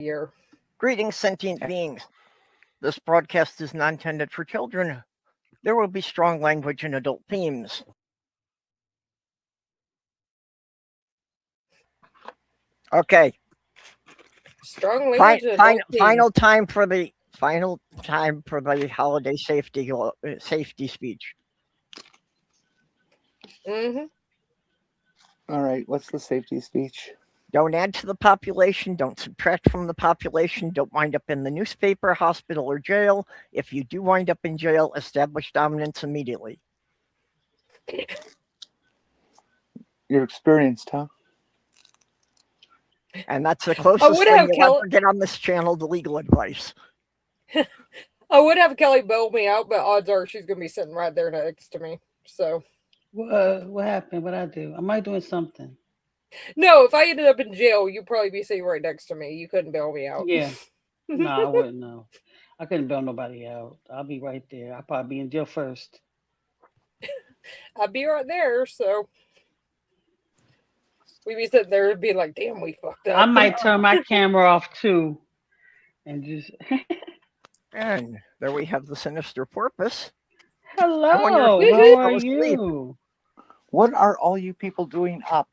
year. Greetings, sentient beings. This broadcast is not intended for children. There will be strong language and adult themes. Okay. Strong language and adult themes. Final time for the holiday safety speech. Mm-hmm. All right, what's the safety speech? Don't add to the population. Don't subtract from the population. Don't wind up in the newspaper, hospital, or jail. If you do wind up in jail, establish dominance immediately. You're experienced, huh? And that's the closest would thing have you'll ever get on this channel to legal advice. I would have Kelly bail me out, but odds are she's going to be sitting right there next to me. So, What happened? What I do? Am I doing something? no, if I ended up in jail, you'd probably be sitting right next to me. You couldn't bail me out. Yeah. No, I wouldn't know. I couldn't bail nobody out. I'll be right there. I'll probably be in jail first. I'd be right there, so we'd be sitting there and be like, damn, we fucked up. I might turn my camera off too. And just And there we have the sinister porpoise. hello. wonder if How you are fell asleep. you? What are all you people doing up?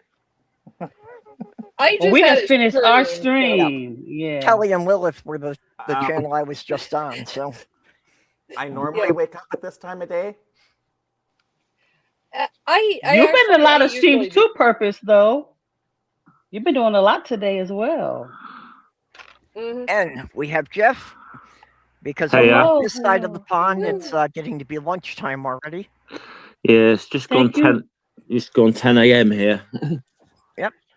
I just We had just it finished our streamed, stream. Yeah. Kelly and Lilith were the channel I was just on. So I normally wake up at this time of day. You've been in a lot of streams usually too, Purpose, though. You've been doing a lot today as well. Mhm. and we have Jeff. Because Hey, on this side of the hello. pond, it's getting to be lunchtime already. Yeah, it's just gone Thank you. 10. It's gone 10 a.m. here.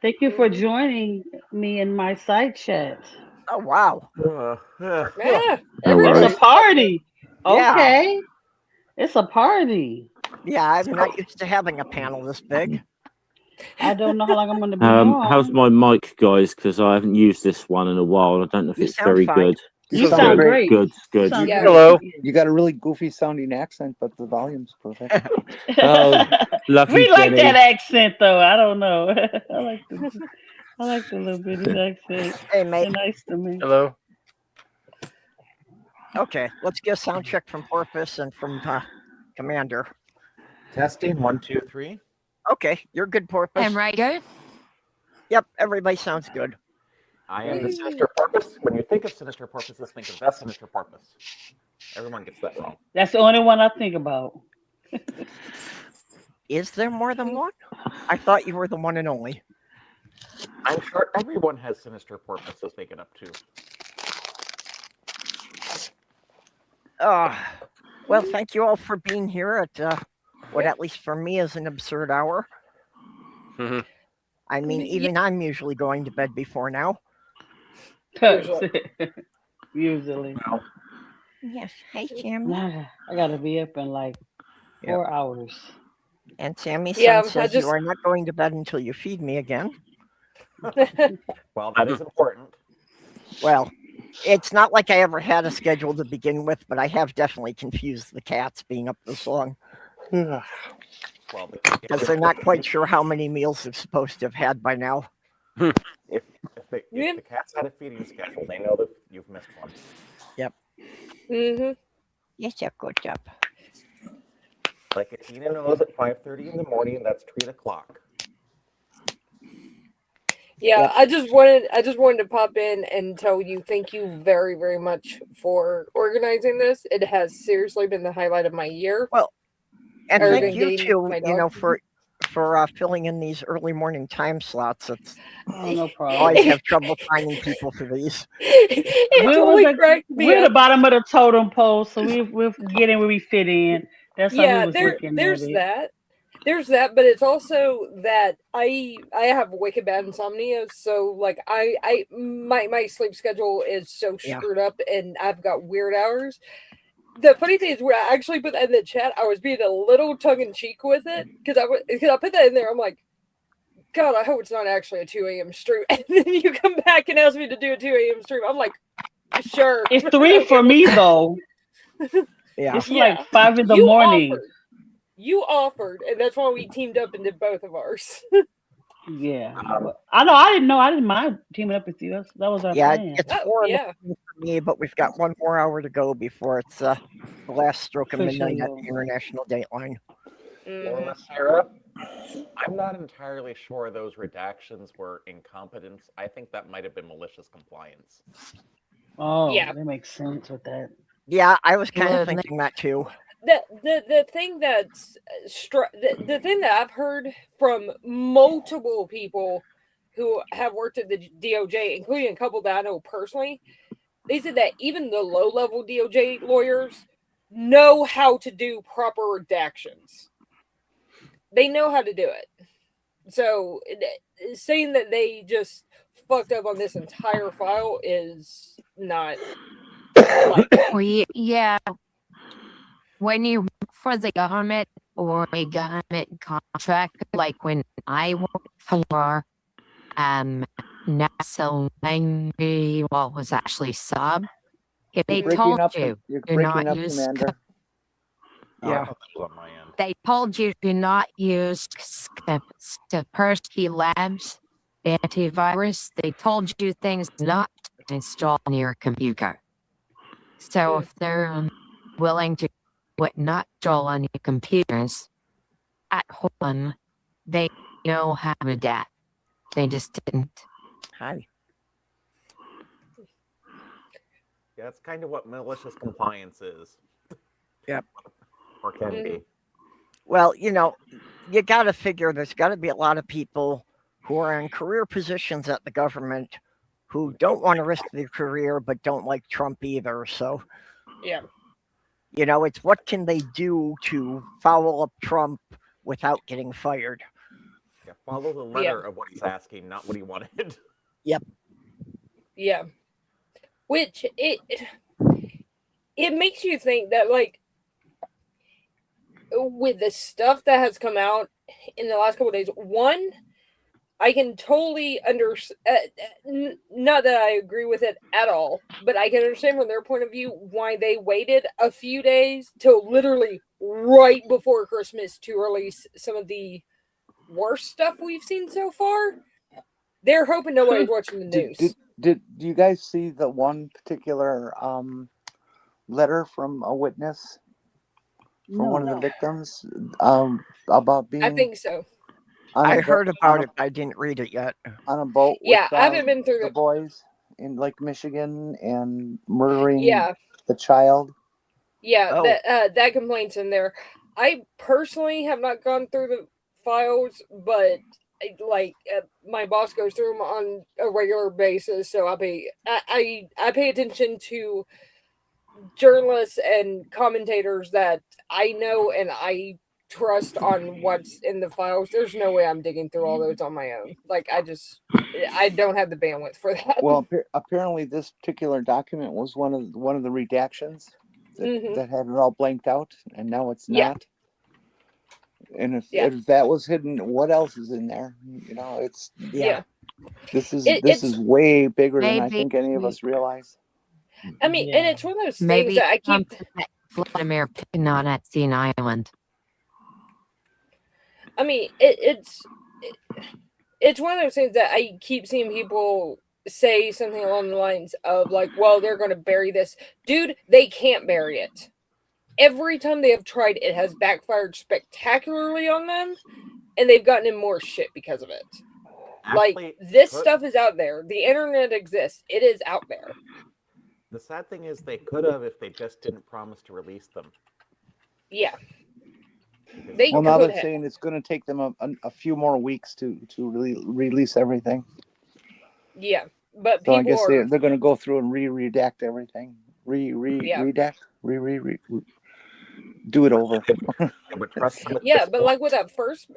Thank you for joining me in my side chat. Oh wow! Yeah, It's everybody. a party. Yeah. Okay. It's a party. Yeah, I'm not used to having a panel this big. I don't know how long I'm going to be on. How's my mic, guys? Because I haven't used this one in a while. I don't know if You it's sound very fine. good. You sound sound great. great. Good. Sound Yeah. great. Hello. You got a really goofy sounding accent, but the volume's perfect. Oh, lucky We like Jenny. that accent, though. I don't know. I like the little bitty accent. Hey mate. They're nice to me. Hello. Okay, let's get a sound check from Porpoise and from Commander. Testing 1, 2, 3. Okay, you're good, Porpoise. And right go. Yep, everybody sounds good. I am the sinister porpoise. When you think of sinister porpoises, think of the sinister porpoise. Everyone gets that wrong. That's the only one I think about. Is there more than one? I thought you were the one and only. I'm sure everyone has sinister porpoises they get up to. Well, thank you all for being here at what at least for me is an absurd hour. Mhm. I mean, even I'm usually going to bed before now. Usually. Yes, hey Sammy. I got to be up in like 4 hours. And Sammy Yeah, says you are not going to bed until you feed me again. Well, that is important. Well, it's not like I ever had a schedule to begin with, but I have definitely confused the cats being up this long. Well, Because they're not quite sure how many meals they're supposed to have had by now. if the cats had a feeding schedule, they know that you've missed one. Mm-hmm. Yes, yeah, good job. Like if Tina knows at 5:30 in the morning, that's 3 o'clock. Yeah, I just wanted to pop in and tell you thank you very, very much for organizing this. It has seriously been the highlight of my year. And Or thank you engaging too, my you know, dog. for filling in these early morning time slots. It's Oh, no I problem. always have trouble finding people for these. It totally cracked me We're the up. bottom of the totem pole, so we're getting where we fit in. That's how Yeah, we was looking there's at it. that. There's that, but it's also that I have wicked bad insomnia, so like my sleep schedule is so Yeah. screwed up, and I've got weird hours. The funny thing is, when I actually put that in the chat, I was being a little tongue in cheek with it because I put that in there. I'm like, God, I hope it's not actually a 2 a.m. stream. And then you come back and ask me to do a 2 a.m. stream. I'm like, sure. It's 3 for me though. Yeah. It's Yeah. like 5 in the morning. You offered, and that's why we teamed up and did both of ours. Yeah. I know. I didn't know. I didn't mind teaming up with you. That was our Yeah, plan. it's Oh, 4 for me, but we've got 1 more hour to go before it's the last stroke of midnight Officially at the over. International Dateline. Well, Mhm. Miss Sarah, I'm not entirely sure those redactions were incompetence. I think that might have been malicious compliance. Oh, Yeah. that makes sense with that. Yeah, I was kind of Well, thinking that too. The thing that's the thing that I've heard from multiple people who have worked at the DOJ, including a couple that I know personally, they said that even the low level DOJ lawyers know how to do proper redactions. They know how to do it. So saying that they just fucked up on this entire file is not likely. yeah, when you work for the government or a government contract, like when I worked for NASA Langley, well, was actually sub, if they You're told breaking up. you You're do breaking not up, use, Commander. I Yeah. thought that was on my end. they told you do not use Kaspersky Labs antivirus. They told you things not to install on your computer. So if they're willing to what not install on your computers at home, they know how to adapt. They just didn't. Hi. Yeah, that's kind of what malicious compliance is. Yep. Or can be. Well, you got to figure there's got to be a lot of people who are in career positions at the government who don't want to risk their career but don't like Trump either. So, Yeah. it's what can they do to foul up Trump without getting fired? Yeah, follow the letter of what he's asking, not what he wanted. Yeah. Which it makes you think that, like, with the stuff that has come out in the last couple of days, one, I can totally understand, not that I agree with it at all, but I can understand from their point of view why they waited a few days till literally right before Christmas to release some of the worst stuff we've seen so far. They're hoping nobody's watching the news. Did you guys see the one particular letter from a witness from one of the victims about being I think so. on a I boat- heard on about a- it, but I didn't read it yet. on a boat Yeah, with I haven't been through the the. boys in Lake Michigan and murdering Yeah, the child. yeah, Oh. that complaint's in there. I personally have not gone through the files, but my boss goes through them on a regular basis, so I pay attention to journalists and commentators that I know and I trust on what's in the files. There's no way I'm digging through all those on my own. Like, I don't have the bandwidth for that. Well, apparently this particular document was one of the redactions that had it all blanked out, and now it's Yeah. not. And if Yeah. that was hidden, what else is in there? It's Yeah. this is It's way bigger than I Maybe think any of us realize. I mean, and it's one of those things maybe that I keep. something that Vladimir Putin on Epstein Island. I mean, it's one of those things that I keep seeing people say something along the lines of like, well, they're going to bury this. Dude, they can't bury it. Every time they have tried, it has backfired spectacularly on them, and they've gotten in more shit because of it. Actually, This stuff is out there. The internet exists. It is out there. the sad thing is they could have if they just didn't promise to release them. Yeah. They Well, now could they're have. saying it's going to take them a few more weeks to really release everything. Yeah. But So I people guess are. they're going to go through and redact everything. Yeah. Redact. Do it over. I would trust them at Yeah, this but point. like with that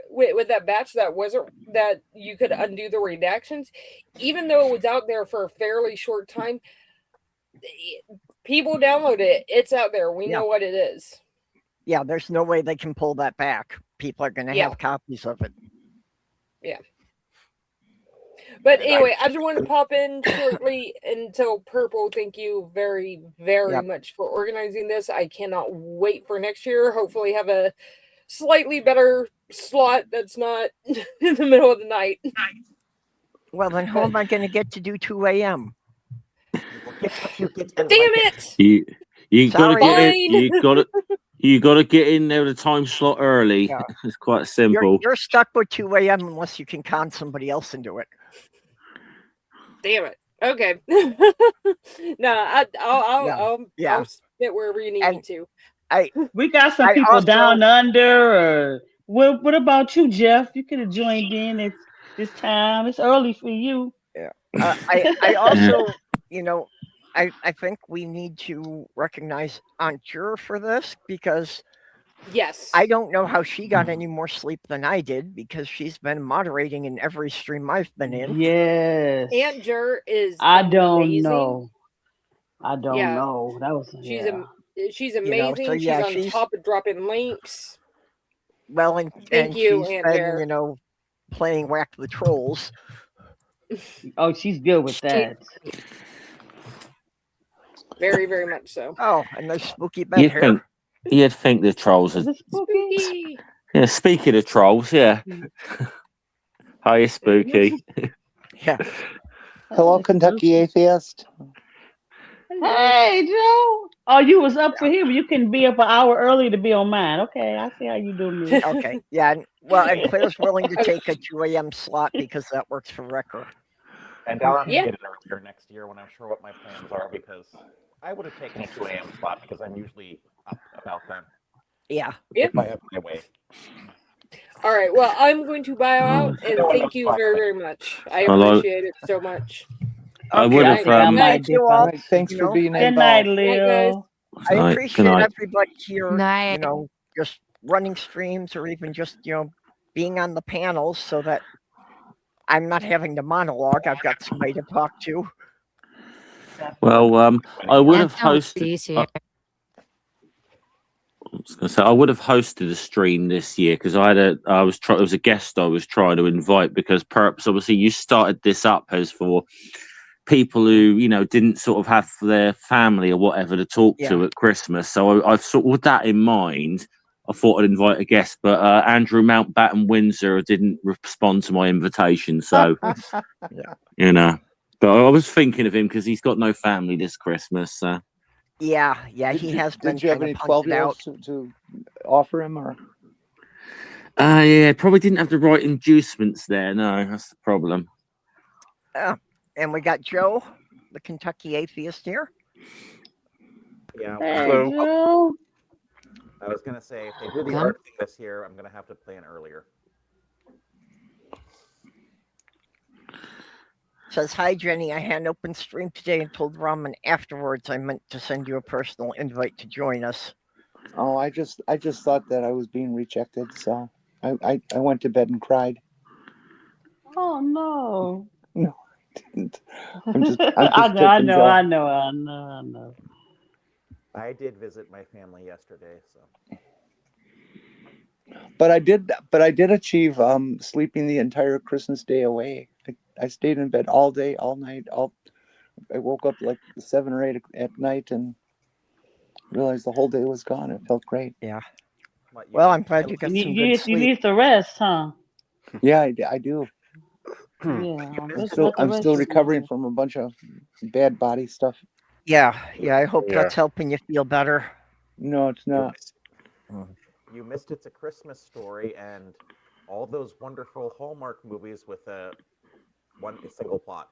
with that batch that wasn't that you could undo the redactions, even though it was out there for a fairly short time, people downloaded it. It's out there. We know what it is. Yeah, there's no way they can pull that back. People are going to have copies of it. Yeah. But anyway, I just want to pop in shortly and tell Purple, thank you very, very much for organizing this. I cannot wait for next year. Hopefully have a slightly better slot that's not in the middle of the night. Well, then how am I going to get to do 2 a.m.? You get Damn it! You got to Sorry. get in. Fine. You got to get in there with a time slot early. Yeah. It's quite simple. You're stuck with 2 a.m. unless you can con somebody else into it. Damn it. Okay. No, I'll sit wherever you need me to. We got some I people also- down under. Or what about you, Jeff? You could have joined in at this time. It's early for you. I also, I think we need to recognize Aunt Jur for this because Yes. I don't know how she got any more sleep than I did because she's been moderating in every stream I've been in. Yes. Aunt Jur is I don't amazing. know. I don't Yeah. know. That was She's amazing. so yeah, she's on top of dropping links. Well, and Thank you, she's Aunt been, Jur. playing Whack the Trolls. Oh, she's good with that. Very, very much so. Oh, and there's Spooky Ben here. You'd think the trolls Is are. it spooky? Spooky. Yeah, speaking of trolls, yeah. Hi, Spooky. Yeah. Hello, Kentucky Atheist. Hey, Joe. Oh, you was up for here, but you can be up an hour early to be on mine. Okay, I see how you do me. Okay. Yeah. Well, and Claire's willing to take a 2 a.m. slot because that works for Wrecker. And I'll Yeah. get it earlier next year when I'm sure what my plans are, because I would have taken a 2 a.m. slot because I'm usually up about then. Yeah. If I have my way. All right. Well, I'm going to bow out and thank you very, very much. I appreciate it so much. I would have. Thank you all. Right, thanks for being Good night, involved. Leo. I Good appreciate night. everybody here, Night. just running streams or even just, being on the panels so that I'm not having to monologue. I've got somebody to talk to. Well, I would have That's how it's hosted. easier. I was going to say I would have hosted a stream this year because it was a guest I was trying to invite because perhaps obviously you started this up as for people who didn't sort of have their family or whatever to talk to at Christmas. So I've sort of with that in mind, I thought I'd invite a guest, but Andrew Mountbatten Windsor didn't respond to my invitation. So but I was thinking of him because he's got no family this Christmas. So. Yeah, he has been. Did you have any 12-year-olds to offer him, or? Yeah, probably didn't have the right inducements there. No, that's the problem. And we got Joe, the Kentucky Atheist here. Yeah. Hey, Well, Joe. I was gonna say if they do the art thing this year, I'm gonna have to plan earlier. Says, hi, Jenny. I had an open stream today and told Raman afterwards I meant to send you a personal invite to join us. Oh, I just thought that I was being rejected, so I went to bed and cried. Oh no. No, I didn't. I'm just I know. I did visit my family yesterday, so. But I did achieve sleeping the entire Christmas day away. I stayed in bed all day, all night. I woke up like 7 or 8 at night and realized the whole day was gone. It felt great. Yeah. Well, I'm glad you got some good sleep. You need the rest, huh? Yeah, I do. Yeah. I'm still recovering from a bunch of bad body stuff. Yeah. I hope that's helping you feel better. No, it's not. You missed It's a Christmas Story and all those wonderful Hallmark movies with a single plot.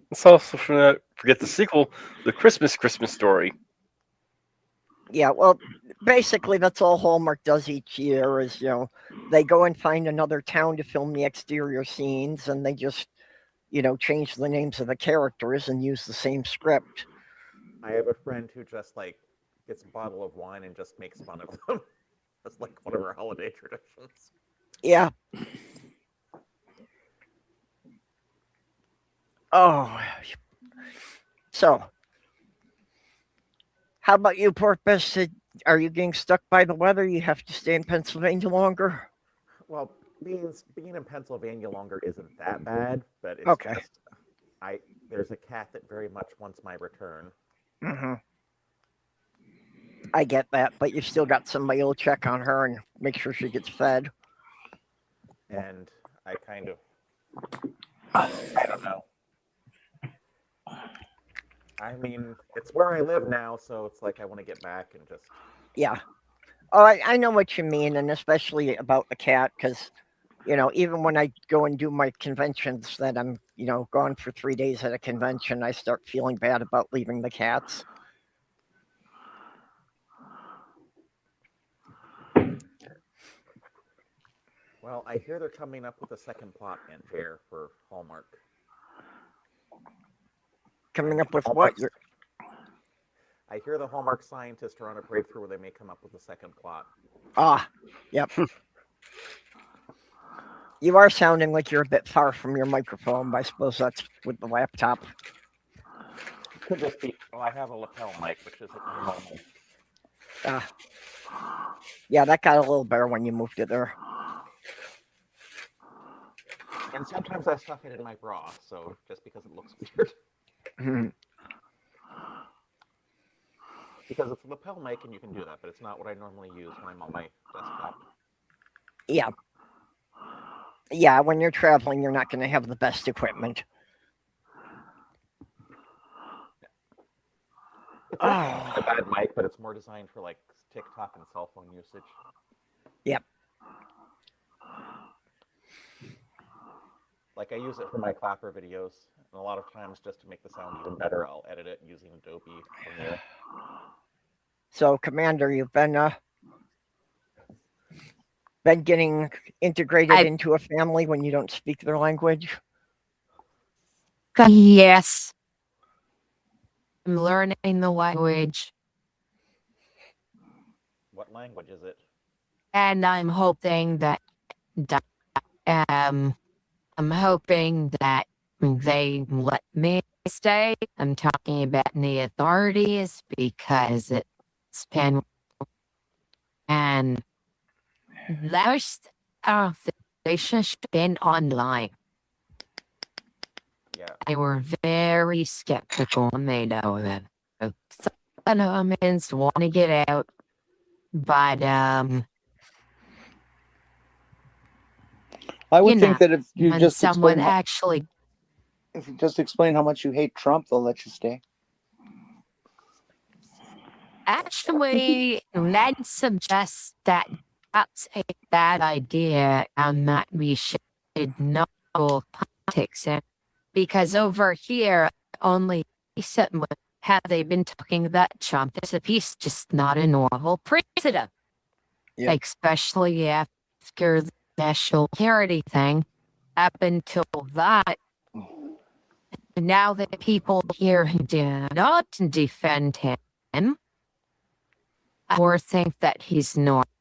Let's also forget the sequel, The Christmas Story. Yeah, well, basically that's all Hallmark does each year is, they go and find another town to film the exterior scenes and they just, change the names of the characters and use the same script. I have a friend who just gets a bottle of wine and just makes fun of them. That's like one of our holiday traditions. Yeah. Oh. So, how about you, Porpoise? Are you getting stuck by the weather? You have to stay in Pennsylvania longer? Well, being in Pennsylvania longer isn't that bad, but it's okay. Just, there's a cat that very much wants my return. Mm-hmm. I get that, but you still got somebody who'll check on her and make sure she gets fed. And I kind of, I don't know. I mean, it's where I live now, so it's like I want to get back and just. Yeah. Oh, I know what you mean, and especially about the cat, because, even when I go and do my conventions that I'm, gone for 3 days at a convention, I start feeling bad about leaving the cats. Well, I hear they're coming up with a second plot, Angier, for Hallmark. Coming up with what? I hear the Hallmark scientists are on a breakthrough where they may come up with a second plot. Yep. You are sounding like you're a bit far from your microphone, but I suppose that's with the laptop. Could just be. Well, I have a lapel mic, which isn't normal. Yeah, that got a little better when you moved it there. And sometimes I stuff it in my bra, so just because it looks weird. Because it's a lapel mic and you can do that, but it's not what I normally use when I'm on my desktop. Yeah. Yeah, when you're traveling, you're not going to have the best equipment. It's not a bad mic, but it's more designed for like TikTok and cell phone usage. Yep. Like I use it for my clapper videos, and a lot of times just to make the sound even better, I'll edit it using Adobe Premiere. So, Commander, you've been getting integrated into a family when you don't speak their language? Yes. I'm learning the language. What language is it? And I'm hoping that they let me stay. I'm talking about the authorities because it's been and most of the relationship been online. Yeah. They were very skeptical when they know that some elements want to get out, but I would think that if you when just someone explain if you just explain how much you hate Trump, they'll let you stay. Actually, Ned suggests that that's a bad idea and that we should know politics. Because over here, only recently have they been talking that Trump is just not a normal president. Yep. Especially after the national security thing. Up until that, now the people here who do not defend him or think that he's normal,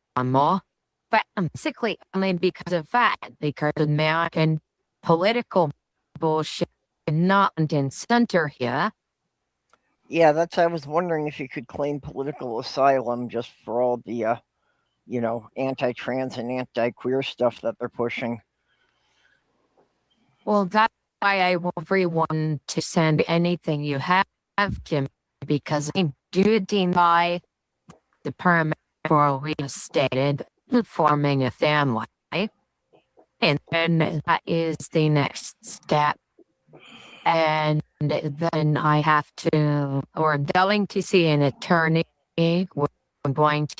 but basically only because of that, because American political bullshit is not in center here. Yeah, I was wondering if you could claim political asylum just for all the, anti-trans and anti-queer stuff that they're pushing. Well, that's why I want everyone to send anything you have to me, because I'm doing my the permit for reinstated forming a family. And then that is the next step. And then I have to, or I'm going to see an attorney. I'm going to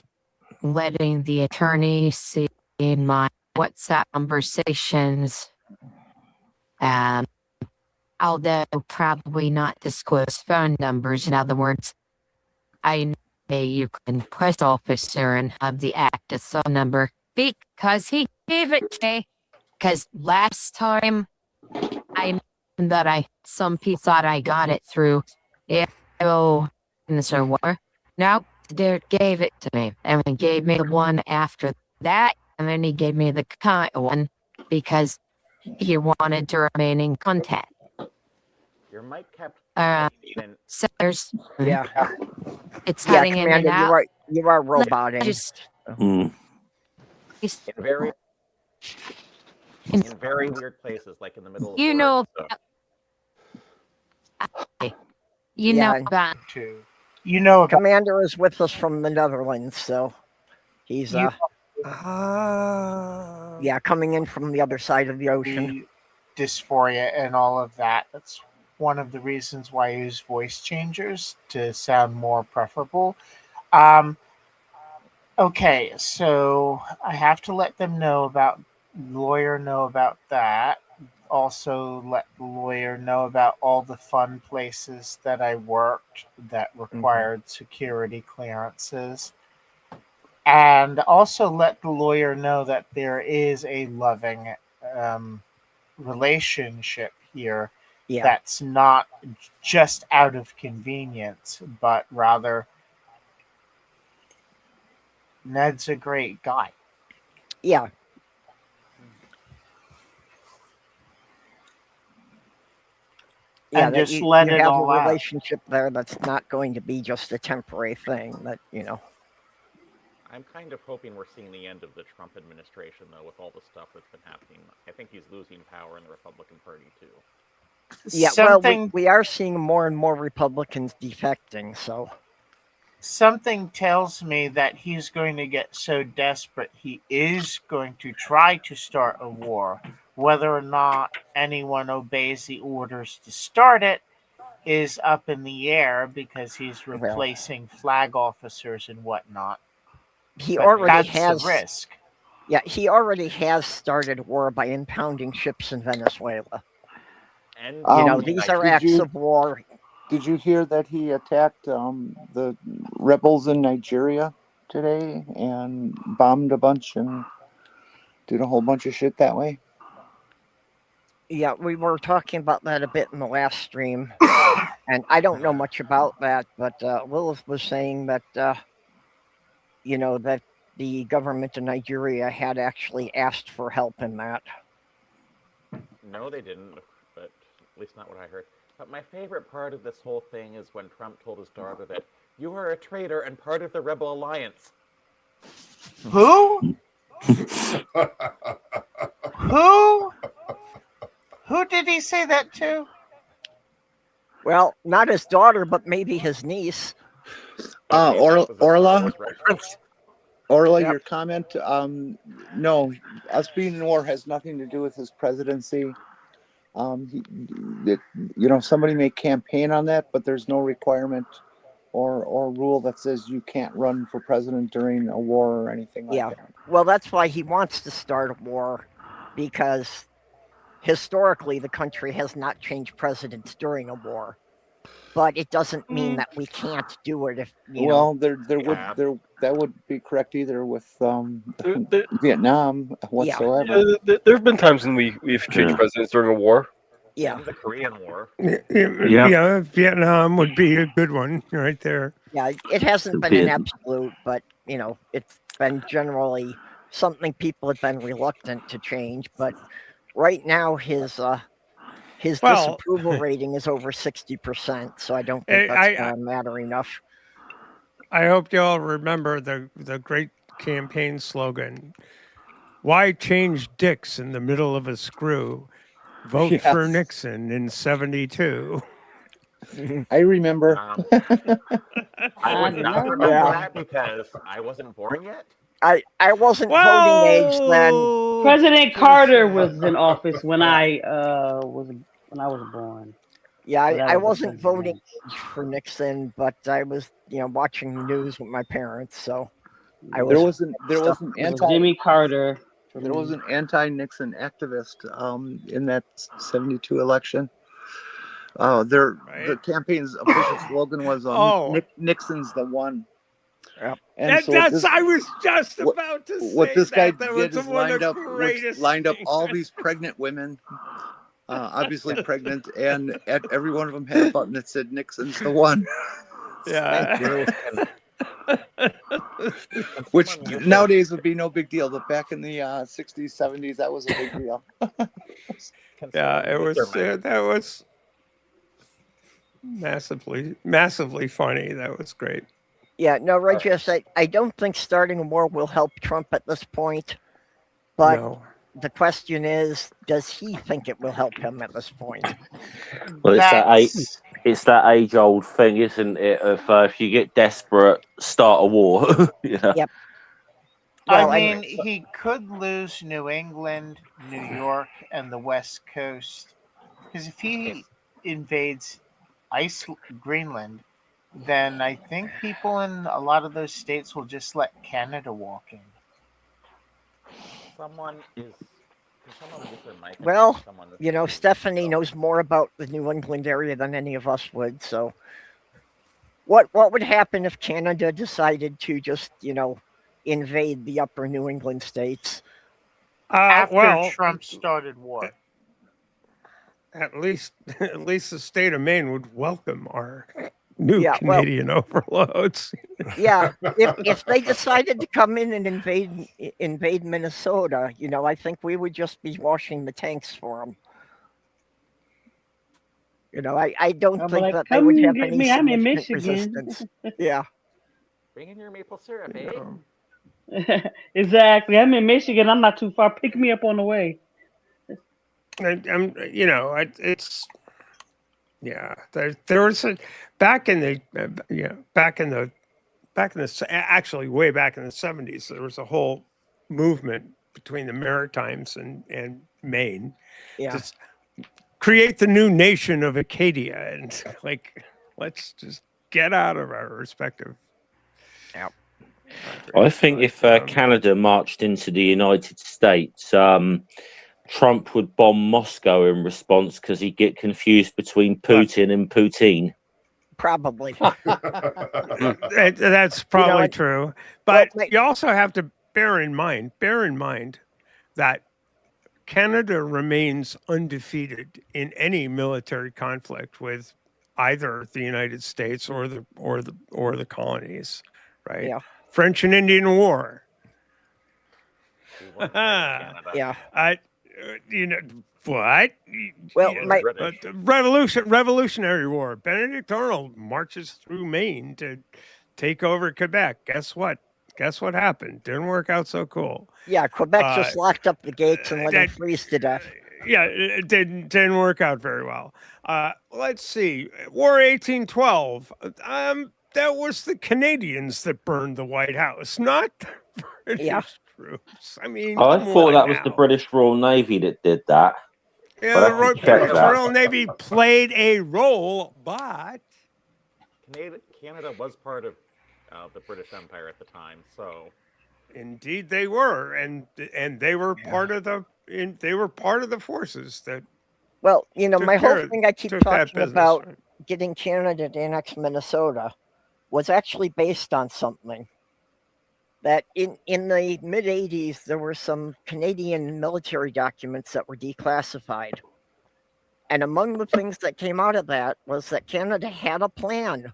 letting the attorney see my WhatsApp conversations. Although probably not disclose phone numbers. In other words, I know you can press officer and have the active phone number because he gave it to me. Because last time I know that some people thought I got it through server. No, they gave it to me. And he gave me the one after that. And then he gave me the current one because he wanted to remain in contact. Your mic kept. So there's it's Yeah, heading in and Commander, out. you are roboting. In very weird places, like in the middle of you words, know so. you know that Too. You know about Commander is with us from the Netherlands, so he's You- coming in from the other side of the ocean. the dysphoria and all of that. That's one of the reasons why I use voice changers to sound more preferable. Okay, so I have to let them know about lawyer know about that. Also let the lawyer know about all the fun places that I worked that required security clearances. And also let the lawyer know that there is a loving relationship here Yeah. that's not just out of convenience, but rather Ned's a great guy. Yeah. Yeah, And that just you let it have a all out. relationship there that's not going to be just a temporary thing. That I'm kind of hoping we're seeing the end of the Trump administration, though, with all the stuff that's been happening. I think he's losing power in the Republican Party, too. Yeah, Something well, we are seeing more and more Republicans defecting. So something tells me that he's going to get so desperate he is going to try to start a war. Whether or not anyone obeys the orders to start it is up in the air because he's Well, replacing flag officers and whatnot. he But already that's has. the risk. Yeah, he already has started war by impounding ships in Venezuela. And These are acts of war. Did you hear that he attacked the rebels in Nigeria today and bombed a bunch and did a whole bunch of shit that way? Yeah, we were talking about that a bit in the last stream, and I don't know much about that, but Lilith was saying that that the government of Nigeria had actually asked for help in that. No, they didn't, but at least not what I heard. But my favorite part of this whole thing is when Trump told his daughter that you are a traitor and part of the Rebel Alliance. Who? Who? Who did he say that to? Well, not his daughter, but maybe his niece. Orla, Yep. your comment. No, us being in war has nothing to do with his presidency. Somebody may campaign on that, but there's no requirement or rule that says you can't run for president during a war or anything like that. Well, that's why he wants to start a war, because historically the country has not changed presidents during a war. But it doesn't mean that we can't do it if that would be correct either with Vietnam whatsoever. Yeah, there have been times when we've changed presidents during a war. Yeah, the Korean War. Yeah, Vietnam would be a good one right there. Yeah, it hasn't been an absolute, but it's been generally something people have been reluctant to change. But right now, his disapproval rating is over 60%, so I don't think that's going to matter enough. I hope you all remember the great campaign slogan: "Why change dicks in the middle of a screw? Vote for Nixon in '72." I remember. I would not remember that because I wasn't born yet. I wasn't voting age then. President Carter was in office when I was born. Yeah, I was wasn't voting for Nixon, but I was watching the news with my parents, so I was. There was an Jimmy Carter. There was an anti-Nixon activist in that '72 election. The campaign's official slogan was Nixon's the one. Yep. And I was just about to say what this guy that did was is one of the greatest lined up all these pregnant women, obviously pregnant, and at every one of them had a button that said Nixon's the one. Yeah. Which nowadays would be no big deal, but back in the 60s, 70s, that was a big deal. Yeah, it was. That was massively funny. That was great. Yeah, no, Regis, I don't think starting a war will help Trump at this point. But the question is, does he think it will help him at this point? Well, it's that age-old thing, isn't it? Of if you get desperate, start a war. Yep. I Well, mean, he could lose New England, New York, and the West Coast. Because if he invades Greenland, then I think people in a lot of those states will just let Canada walk in. Can someone mute their mic? well, Someone Stephanie knows more about the New England area than any of us would. So, what would happen if Canada decided to just, invade the upper New England states? After Trump started war. At least the state of Maine would welcome our new Canadian overloads. Yeah, if they decided to come in and invade Minnesota, I think we would just be washing the tanks for them. I don't think that they would have any I'm in significant Michigan. resistance. Yeah. Bring in your maple syrup, eh? Exactly. I'm in Michigan. I'm not too far. Pick me up on the way. It's there was back in the actually way back in the 70s, there was a whole movement between the Maritimes and Maine to create the new nation of Acadia, and let's just get out of our respective. I think if Canada marched into the United States, Trump would bomb Moscow in response because he'd get confused between Putin and Poutine. Probably. That's probably true. But you also have to bear in mind that Canada remains undefeated in any military conflict with either the United States or the colonies, right? Yeah. French and Indian War. Yeah. What? Well, Revolutionary War. Benedict Arnold marches through Maine to take over Quebec. Guess what happened? Didn't work out so cool. Yeah, Quebec just locked up the gates and let them freeze to death. Yeah, it didn't work out very well. Let's see. War 1812. That was the Canadians that burned the White House, not the British troops. I mean, I thought that was the British Royal Navy that did that. Yeah, the British Royal Navy played a role, but Canada was part of the British Empire at the time, so indeed they were, and they were part of the forces that. Well, my whole thing I keep talking about getting Canada to annex Minnesota was actually based on something. That in the mid-'80s, there were some Canadian military documents that were declassified. And among the things that came out of that was that Canada had a plan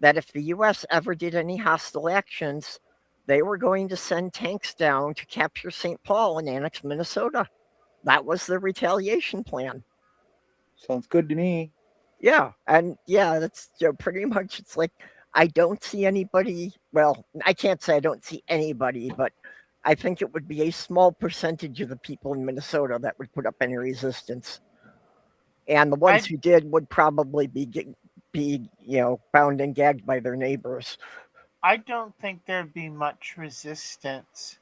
that if the U.S. ever did any hostile actions, they were going to send tanks down to capture St. Paul and annex Minnesota. That was the retaliation plan. Sounds good to me. Yeah, and that's pretty much, it's like, I don't see anybody, well, I can't say I don't see anybody, but I think it would be a small percentage of the people in Minnesota that would put up any resistance. And the ones who did would probably be bound and gagged by their neighbors. I don't think there'd be much resistance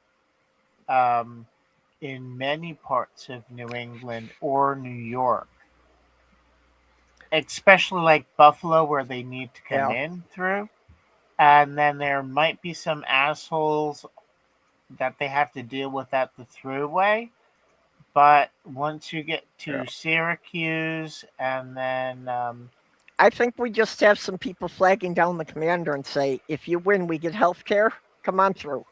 in many parts of New England or New York. Especially like Buffalo, where they need to come in through. And then there might be some assholes that they have to deal with at the throughway. But once you get to Syracuse and then... I think we just have some people flagging down the commander and say, if you win, we get health care. Come on through.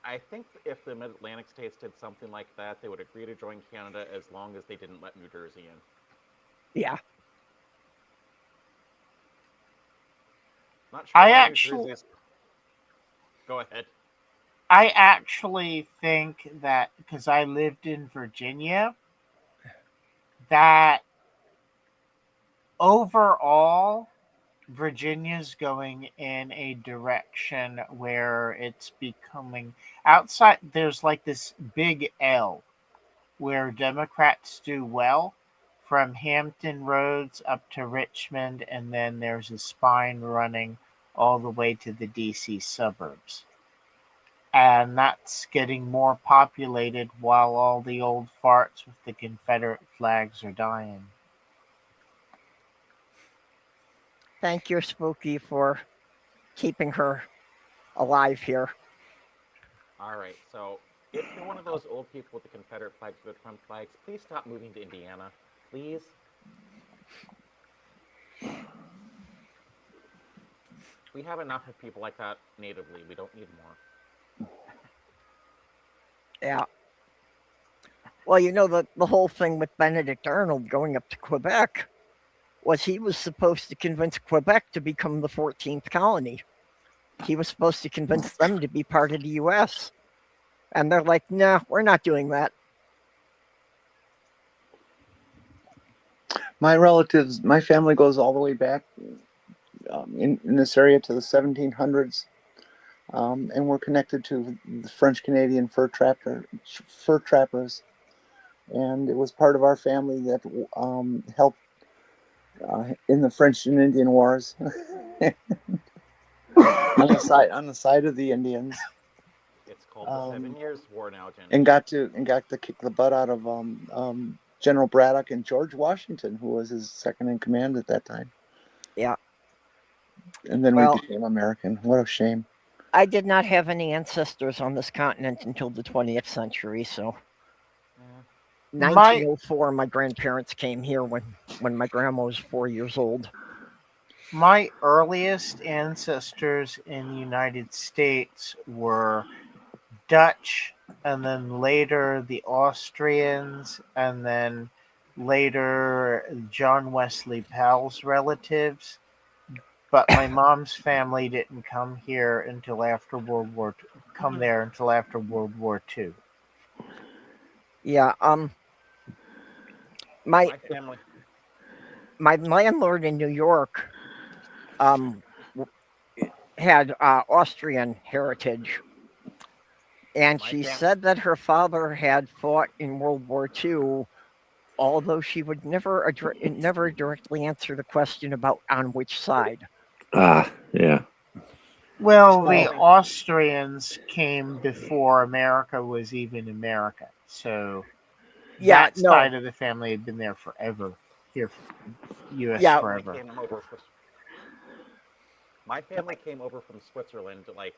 I think if the Mid-Atlantic states did something like that, they would agree to join Canada as long as they didn't let New Jersey in. Yeah. Not sure Go ahead. I actually think that, because I lived in Virginia, that overall, Virginia's going in a direction where it's becoming outside. There's like this big L where Democrats do well. from Hampton Roads up to Richmond, and then there's a spine running all the way to the DC suburbs. And that's getting more populated while all the old farts with the Confederate flags are dying. Thank you, Spooky, for keeping her alive here. All right, so if you're one of those old people with the Confederate flags or the Trump flags, please stop moving to Indiana. Please. We have enough of people like that natively. We don't need more. Yeah. Well, the whole thing with Benedict Arnold going up to Quebec was he was supposed to convince Quebec to become the 14th colony. He was supposed to convince them to be part of the U.S. And they're like, no, we're not doing that. My relatives, my family goes all the way back in this area to the 1700s. And we're connected to the French Canadian fur trappers. And it was part of our family that helped in the French and Indian Wars on the side of the Indians. It's called the 7 Years' War now, Jenny. And got to kick the butt out of General Braddock and George Washington, who was his second in command at that time. Yeah. And then we became American. What a shame. I did not have any ancestors on this continent until the 20th century, so 1904 my grandparents came here when my grandma was 4 years old. My earliest ancestors in the United States were Dutch, and then later the Austrians, and then later John Wesley Powell's relatives. But my mom's family didn't come here until after World War II. Yeah, My family. My landlord in New York had Austrian heritage, and she said that her father had fought in World War II, although she would never directly answer the question about on which side. Yeah. Well, the Austrians came before America was even America, so that side of the family had been there forever. Here, U.S. forever. My family came over from Switzerland like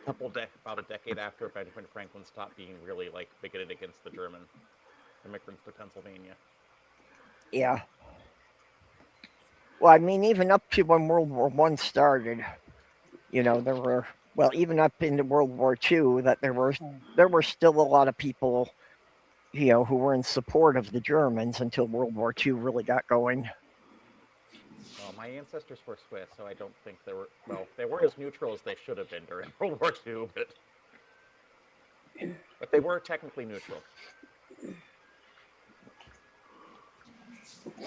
about a decade after Benjamin Franklin stopped being really like bigoted against the German immigrants to Pennsylvania. Yeah. Well, I mean, even up to when World War I started, there were, even up into World War II, that there were still a lot of people, who were in support of the Germans until World War II really got going. Well, my ancestors were Swiss, so I don't think they weren't as neutral as they should have been during World War II, but they were technically neutral.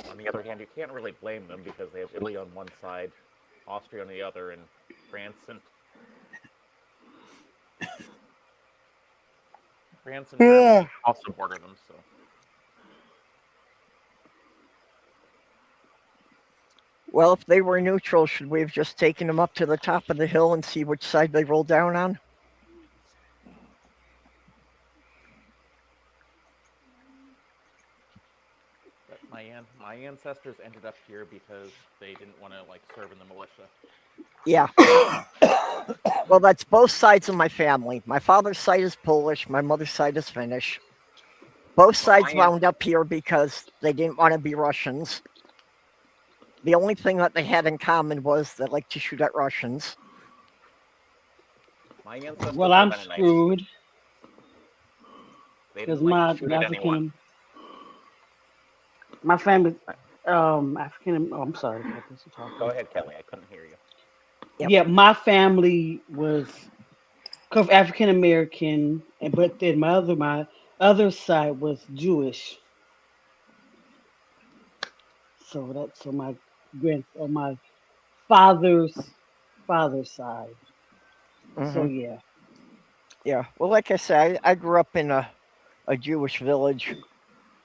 On the other hand, you can't really blame them because they have Italy on one side, Austria on the other, and France and Germany also border them. So. Well, if they were neutral, should we have just taken them up to the top of the hill and see which side they roll down on? But my ancestors ended up here because they didn't want to serve in the militia. Yeah. Well, that's both sides of my family. My father's side is Polish. My mother's side is Finnish. Both sides wound up here because they didn't want to be Russians. The only thing that they had in common was they liked to shoot at Russians. My ancestors well, I'm screwed. Because my African, my family, African. Oh, I'm sorry. Go ahead, Kelly. I couldn't hear you. Yep. Yeah, my family was African American, but then my other side was Jewish. So that's on my father's side. Mm-hmm. So yeah. Yeah. Well, like I said, I grew up in a Jewish village,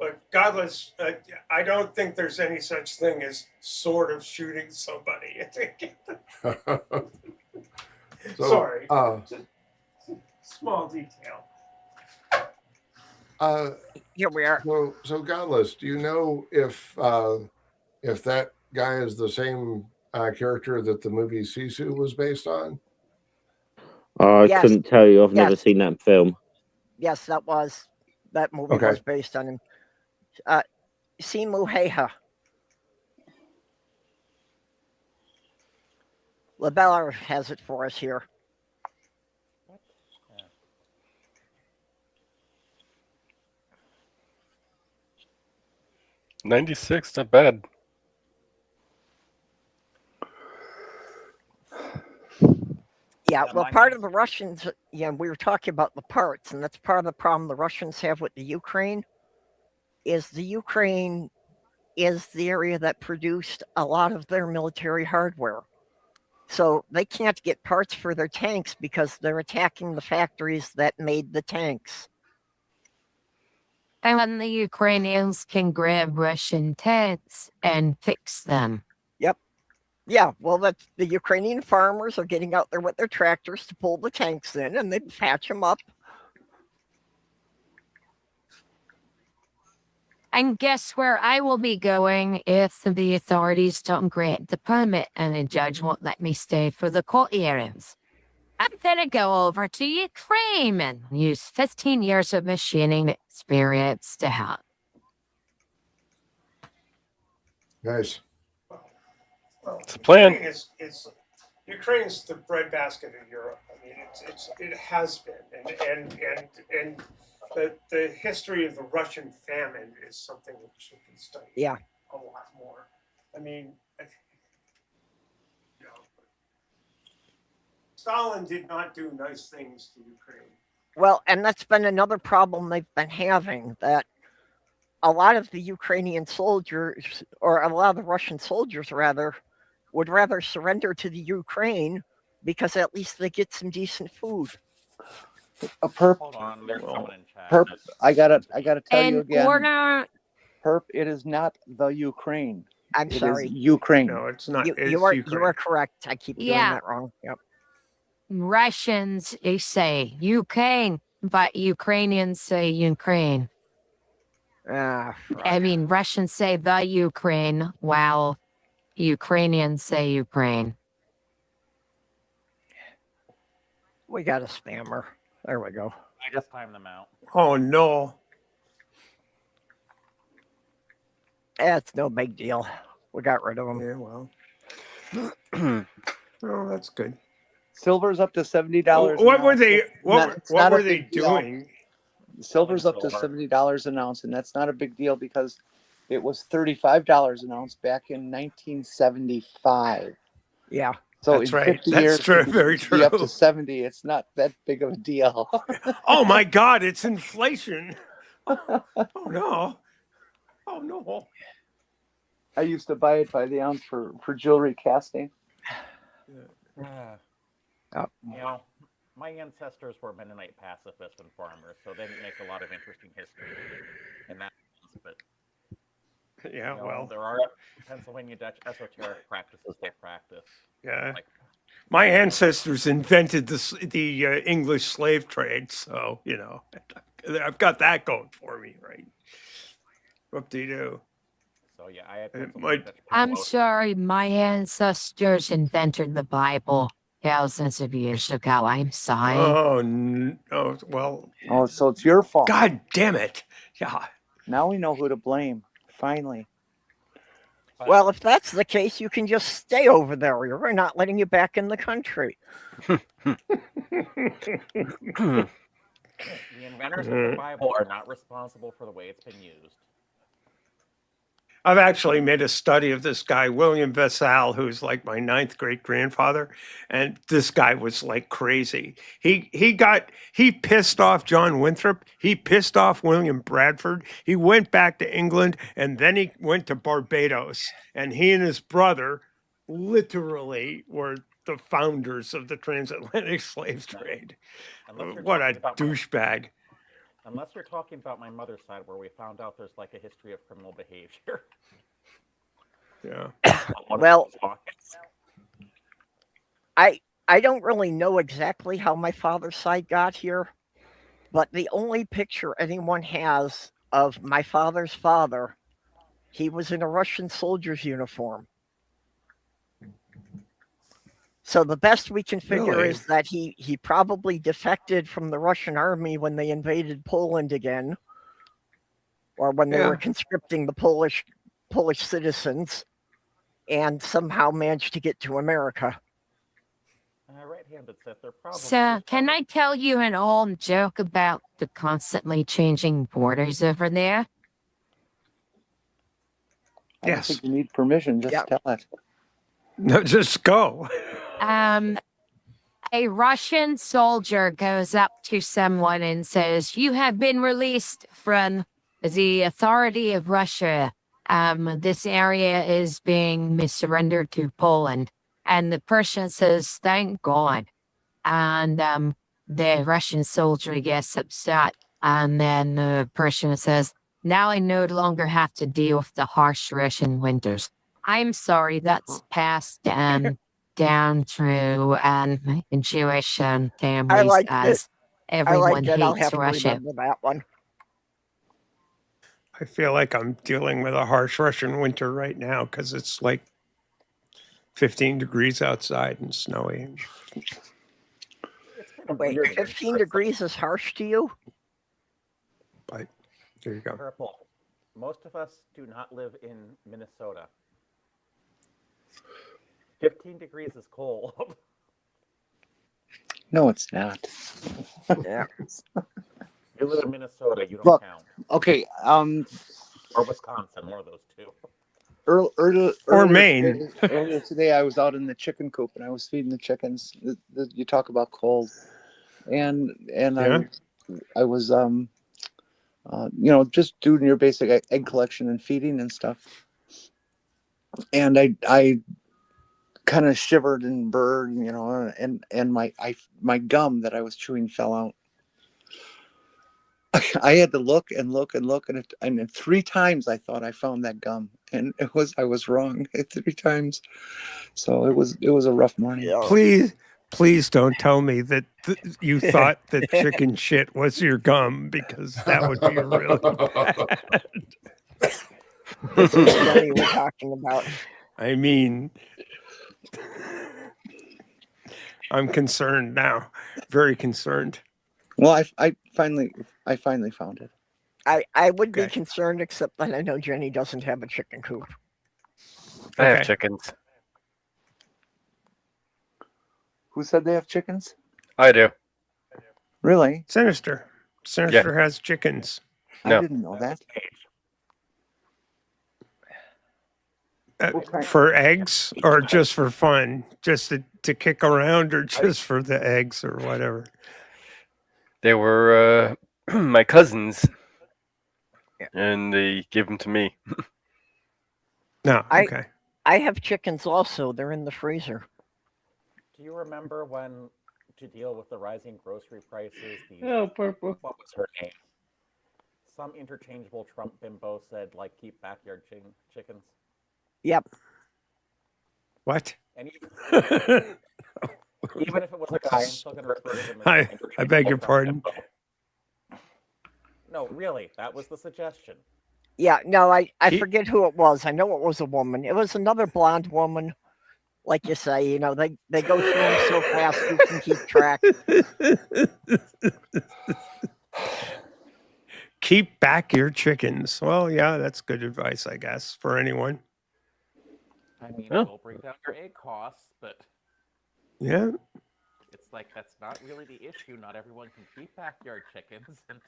But godless, I don't think there's any such thing as sort of shooting somebody. Sorry. Just small detail. Here we are. So Godless, do you know if that guy is the same character that the movie Sisu was based on? I Yes. couldn't tell you. I've never Yes. seen that film. Yes, that movie Okay. was based on him. Simu Heha. LaBella has it for us here. '96, not bad. Yeah, well, part of the Russians, we were talking about the parts, and that's part of the problem the Russians have with the Ukraine, is the Ukraine is the area that produced a lot of their military hardware. So they can't get parts for their tanks because they're attacking the factories that made the tanks. And then the Ukrainians can grab Russian tanks and fix them. Yep. Yeah, well, that's the Ukrainian farmers are getting out there with their tractors to pull the tanks in, and they patch them up. And guess where I will be going if the authorities don't grant the permit and the judge won't let me stay for the court hearings? I'm gonna go over to Ukraine and use 15 years of machining experience to help. Nice. Well, It's a plan. Ukraine's the breadbasket of Europe. I mean, it has been, and the history of the Russian famine is something that should be studied. Yeah. A lot more. I mean, Stalin did not do nice things to Ukraine. Well, and that's been another problem they've been having, that a lot of the Ukrainian soldiers, or a lot of the Russian soldiers rather, would rather surrender to the Ukraine because at least they get some decent food. Perp. Hold on, there's someone in chat. Perp, I gotta tell you And again. order. Perp, it is not the Ukraine. I'm sorry. It is Ukraine. No, it's not. You It's are Ukraine. correct. I keep doing Yeah. that wrong. Yep. Russians, they say Ukraine, but Ukrainians say Ukraine. Right. I mean, Russians say the Ukraine, while Ukrainians say Ukraine. We got a spammer. There we go. I just timed them out. Oh no. It's no big deal. We got rid of them. Yeah, well. Oh, that's good. Silver's up to $70. What an were ounce. they? It's What not- it's what not a were they big deal. doing? Silver's up to Silver. $70 an ounce, and that's not a big deal because it was $35 an ounce back in 1975. Yeah. So That's in right. 50 That's years, true. to Very be up true. to 70. It's not that big of a deal. Oh my God! It's inflation. Oh no. Oh no. I used to buy it by the ounce for jewelry casting. Oh. You know, my ancestors were Mennonite pacifists and farmers, so they didn't make a lot of interesting history in that sense. But Yeah. you know, Well. there are Pennsylvania Dutch esoteric practices they practice. Yeah. Like, My ancestors invented the English slave trade, so you know, I've got that going for me, right? What do you do? so yeah, I had It Pennsylvania might- Dutch I'm people- sorry, my ancestors invented the Bible thousands of years ago. I'm sorry. Oh, well. Oh, so it's your fault. God damn it! Yeah. Now we know who to blame. Finally. Well, if that's the case, you can just stay over there. We're not letting you back in the country. The inventors of the Bible are not responsible for the way it's been used. I've actually made a study of this guy, William Vassall, who's like my 9th great grandfather. And this guy was like crazy. He pissed off John Winthrop. He pissed off William Bradford. He went back to England and then he went to Barbados. And he and his brother literally were the founders of the transatlantic slave trade. Unless you're What a talking about- douchebag. Unless you're talking about my mother's side, where we found out there's like a history of criminal behavior. Yeah. Well, I don't really know exactly how my father's side got here, but the only picture anyone has of my father's father, he was in a Russian soldier's uniform. So the best we can figure Really? is that he probably defected from the Russian army when they invaded Poland again, or when they were conscripting the Polish citizens, and somehow managed to get to America. Right-handed Sith, they're probably. So, can I tell you an old joke about the constantly changing borders over there? I don't think you need permission. Just tell it. No, just go. A Russian soldier goes up to someone and says, "You have been released from the authority of Russia. This area is being surrendered to Poland." And the person says, "Thank God." And the Russian soldier gets upset. And then the person says, "Now I no longer have to deal with the harsh Russian winters." I'm sorry, that's passed down through in Jewish families as everyone I'll hates have to Russia. remember that one. I feel like I'm dealing with a harsh Russian winter right now because it's like 15 degrees outside and snowy. Wait, 15 degrees is harsh to you? But there you go. Purple. Most of us do not live in Minnesota. 15 degrees is cold. No, it's not. Yeah. You live in Minnesota, you don't count. Okay. Or Wisconsin, one of those two. Or Maine. Earlier today, I was out in the chicken coop and I was feeding the chickens. You talk about cold, and Yeah. I was just doing your basic egg collection and feeding and stuff, and I kind of shivered and burned, and my gum that I was chewing fell out. I had to look and look and look, and 3 times I thought I found that gum, and I was wrong 3 times. So it was a rough morning. Please don't tell me that you thought that chicken shit was your gum, because that would be really bad. This is Jenny we're talking about. I mean, I'm concerned now. Very concerned. Well, I finally found it. I would be concerned, except that I know Jenny doesn't have a chicken coop. I have chickens. Who said they have chickens? I do. Really? Sinister has chickens. No. I didn't know that. For eggs, or just for fun? Just to kick around, or just for the eggs, or whatever? They were my cousins, and they gave them to me. No, okay. I have chickens also. They're in the freezer. Do you remember when, to deal with the rising grocery prices, Purple. what was her name? Some interchangeable Trump bimbo said, like, keep backyard chickens. Yep. What? And even if it was a guy, I'm still going to refer to them as I beg your pardon. No, really, that was the suggestion. Yeah, no, I forget who it was. I know it was a woman. It was another blonde woman. Like you say, they go through them so fast you can keep track. Keep back your chickens. Well, yeah, that's good advice, I guess, for anyone. I mean, it'll bring down your egg costs, but yeah, it's like that's not really the issue. Not everyone can keep backyard chickens. And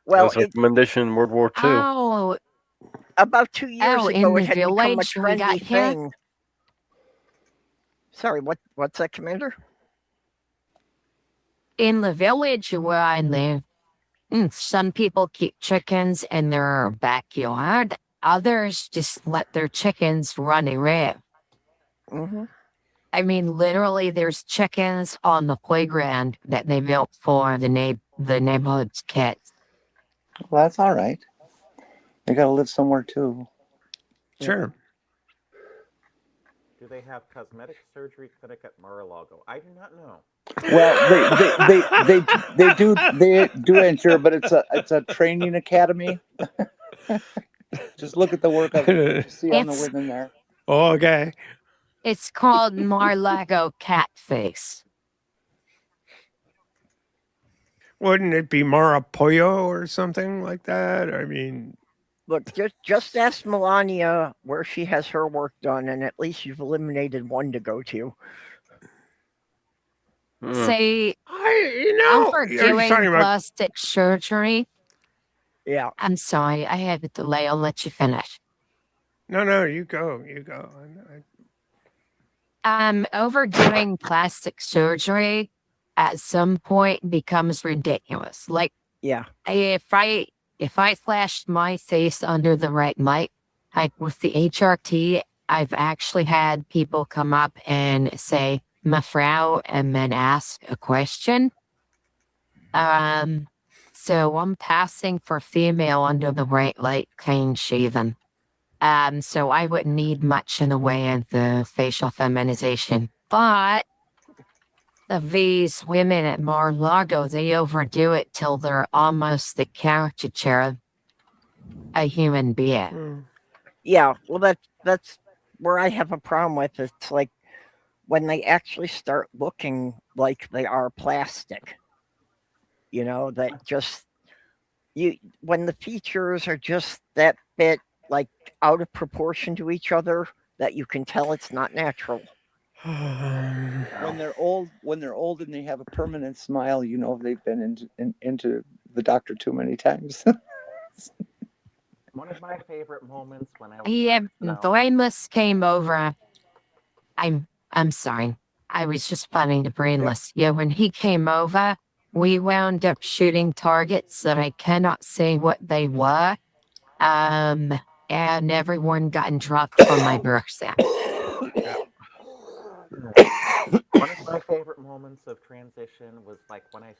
well, that was a recommendation in World War II. Oh, about 2 years ago, it had become a village we got trendy here. thing. Sorry, what's that, Commander? In the village where I live, some people keep chickens in their backyard. Others just let their chickens run around. Mm-hmm. I mean, literally, there's chickens on the playground that they built for the the neighborhood's kids. Well, that's all right. They got to live somewhere too. Sure. Do they have cosmetic surgery clinic at Mar-a-Lago? I do not know. Well, they do ensure, but it's a training academy. Just look at the workout you see on the It's women there. Okay. it's called Mar-a-Lago Catface. Wouldn't it be Marapoyo or something like that? I mean, Look, just ask Melania where she has her work done, and at least you've eliminated one to go to. Say, you I'm know, for you're doing talking about plastic surgery. Yeah. I'm sorry, I have a delay. I'll let you finish. no. You go. Overdoing plastic surgery at some point becomes ridiculous. Like, Yeah. if I flashed my face under the right mic, like with the HRT, I've actually had people come up and say "Mevrouw" and then ask a question. So I'm passing for female under the right light, clean shaven. So I wouldn't need much in the way of the facial feminization. But these women at Mar-a-Lago, they overdo it till they're almost the caricature of a human being. Yeah. Well, that's where I have a problem with it. It's like when they actually start looking like they are plastic. You know, that just when the features are just that bit like out of proportion to each other that you can tell it's not natural. When they're old and they have a permanent smile, you know they've been into the doctor too many times. One of my favorite moments when I was Yeah, Brainless came over. I'm sorry. I was just funning to Brainless. Yeah, when he came over, we wound up shooting targets that I cannot say what they were. And everyone got dropped from my birthday. One of my favorite moments of transition was like when I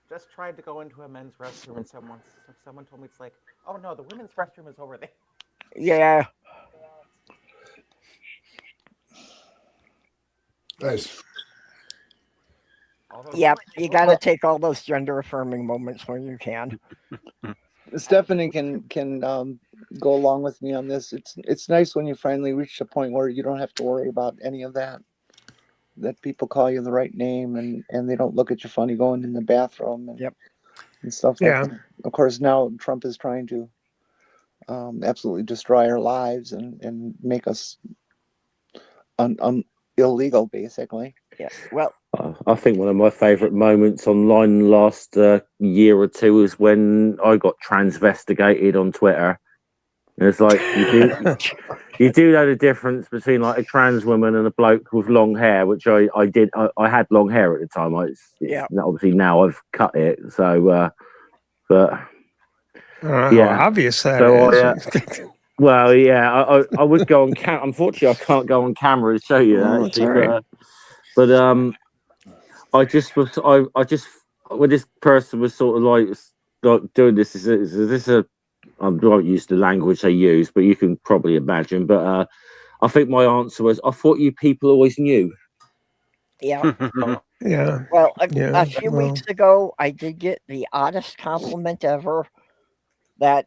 just tried to go into a men's restroom and someone told me, it's like, oh no, the women's restroom is over there. Yeah. Nice. Yep, you got to take all those gender affirming moments when you can. Stephanie can go along with me on this. It's nice when you finally reach a point where you don't have to worry about any of that. That people call you the right name and they don't look at you funny going in the bathroom and stuff like that. Of course, now Trump is trying to absolutely destroy our lives and make us illegal, basically. Yeah. Well, I think one of my favourite moments online last year or two was when I got transvestigated on Twitter. And it's like you do know the difference between like a trans woman and a bloke with long hair, which I did. I had long hair at the time. Obviously now I've cut it. So, but how obvious that so is. Well, yeah, I would go on camera. Unfortunately, I can't go on camera and show you that. Actually, right. but I just when this person was sort of like doing this, is this a? I won't use the language they use, but you can probably imagine. But I think my answer was, I thought you people always knew. Yeah. Yeah. Well, a few weeks ago, I did get the oddest compliment ever that,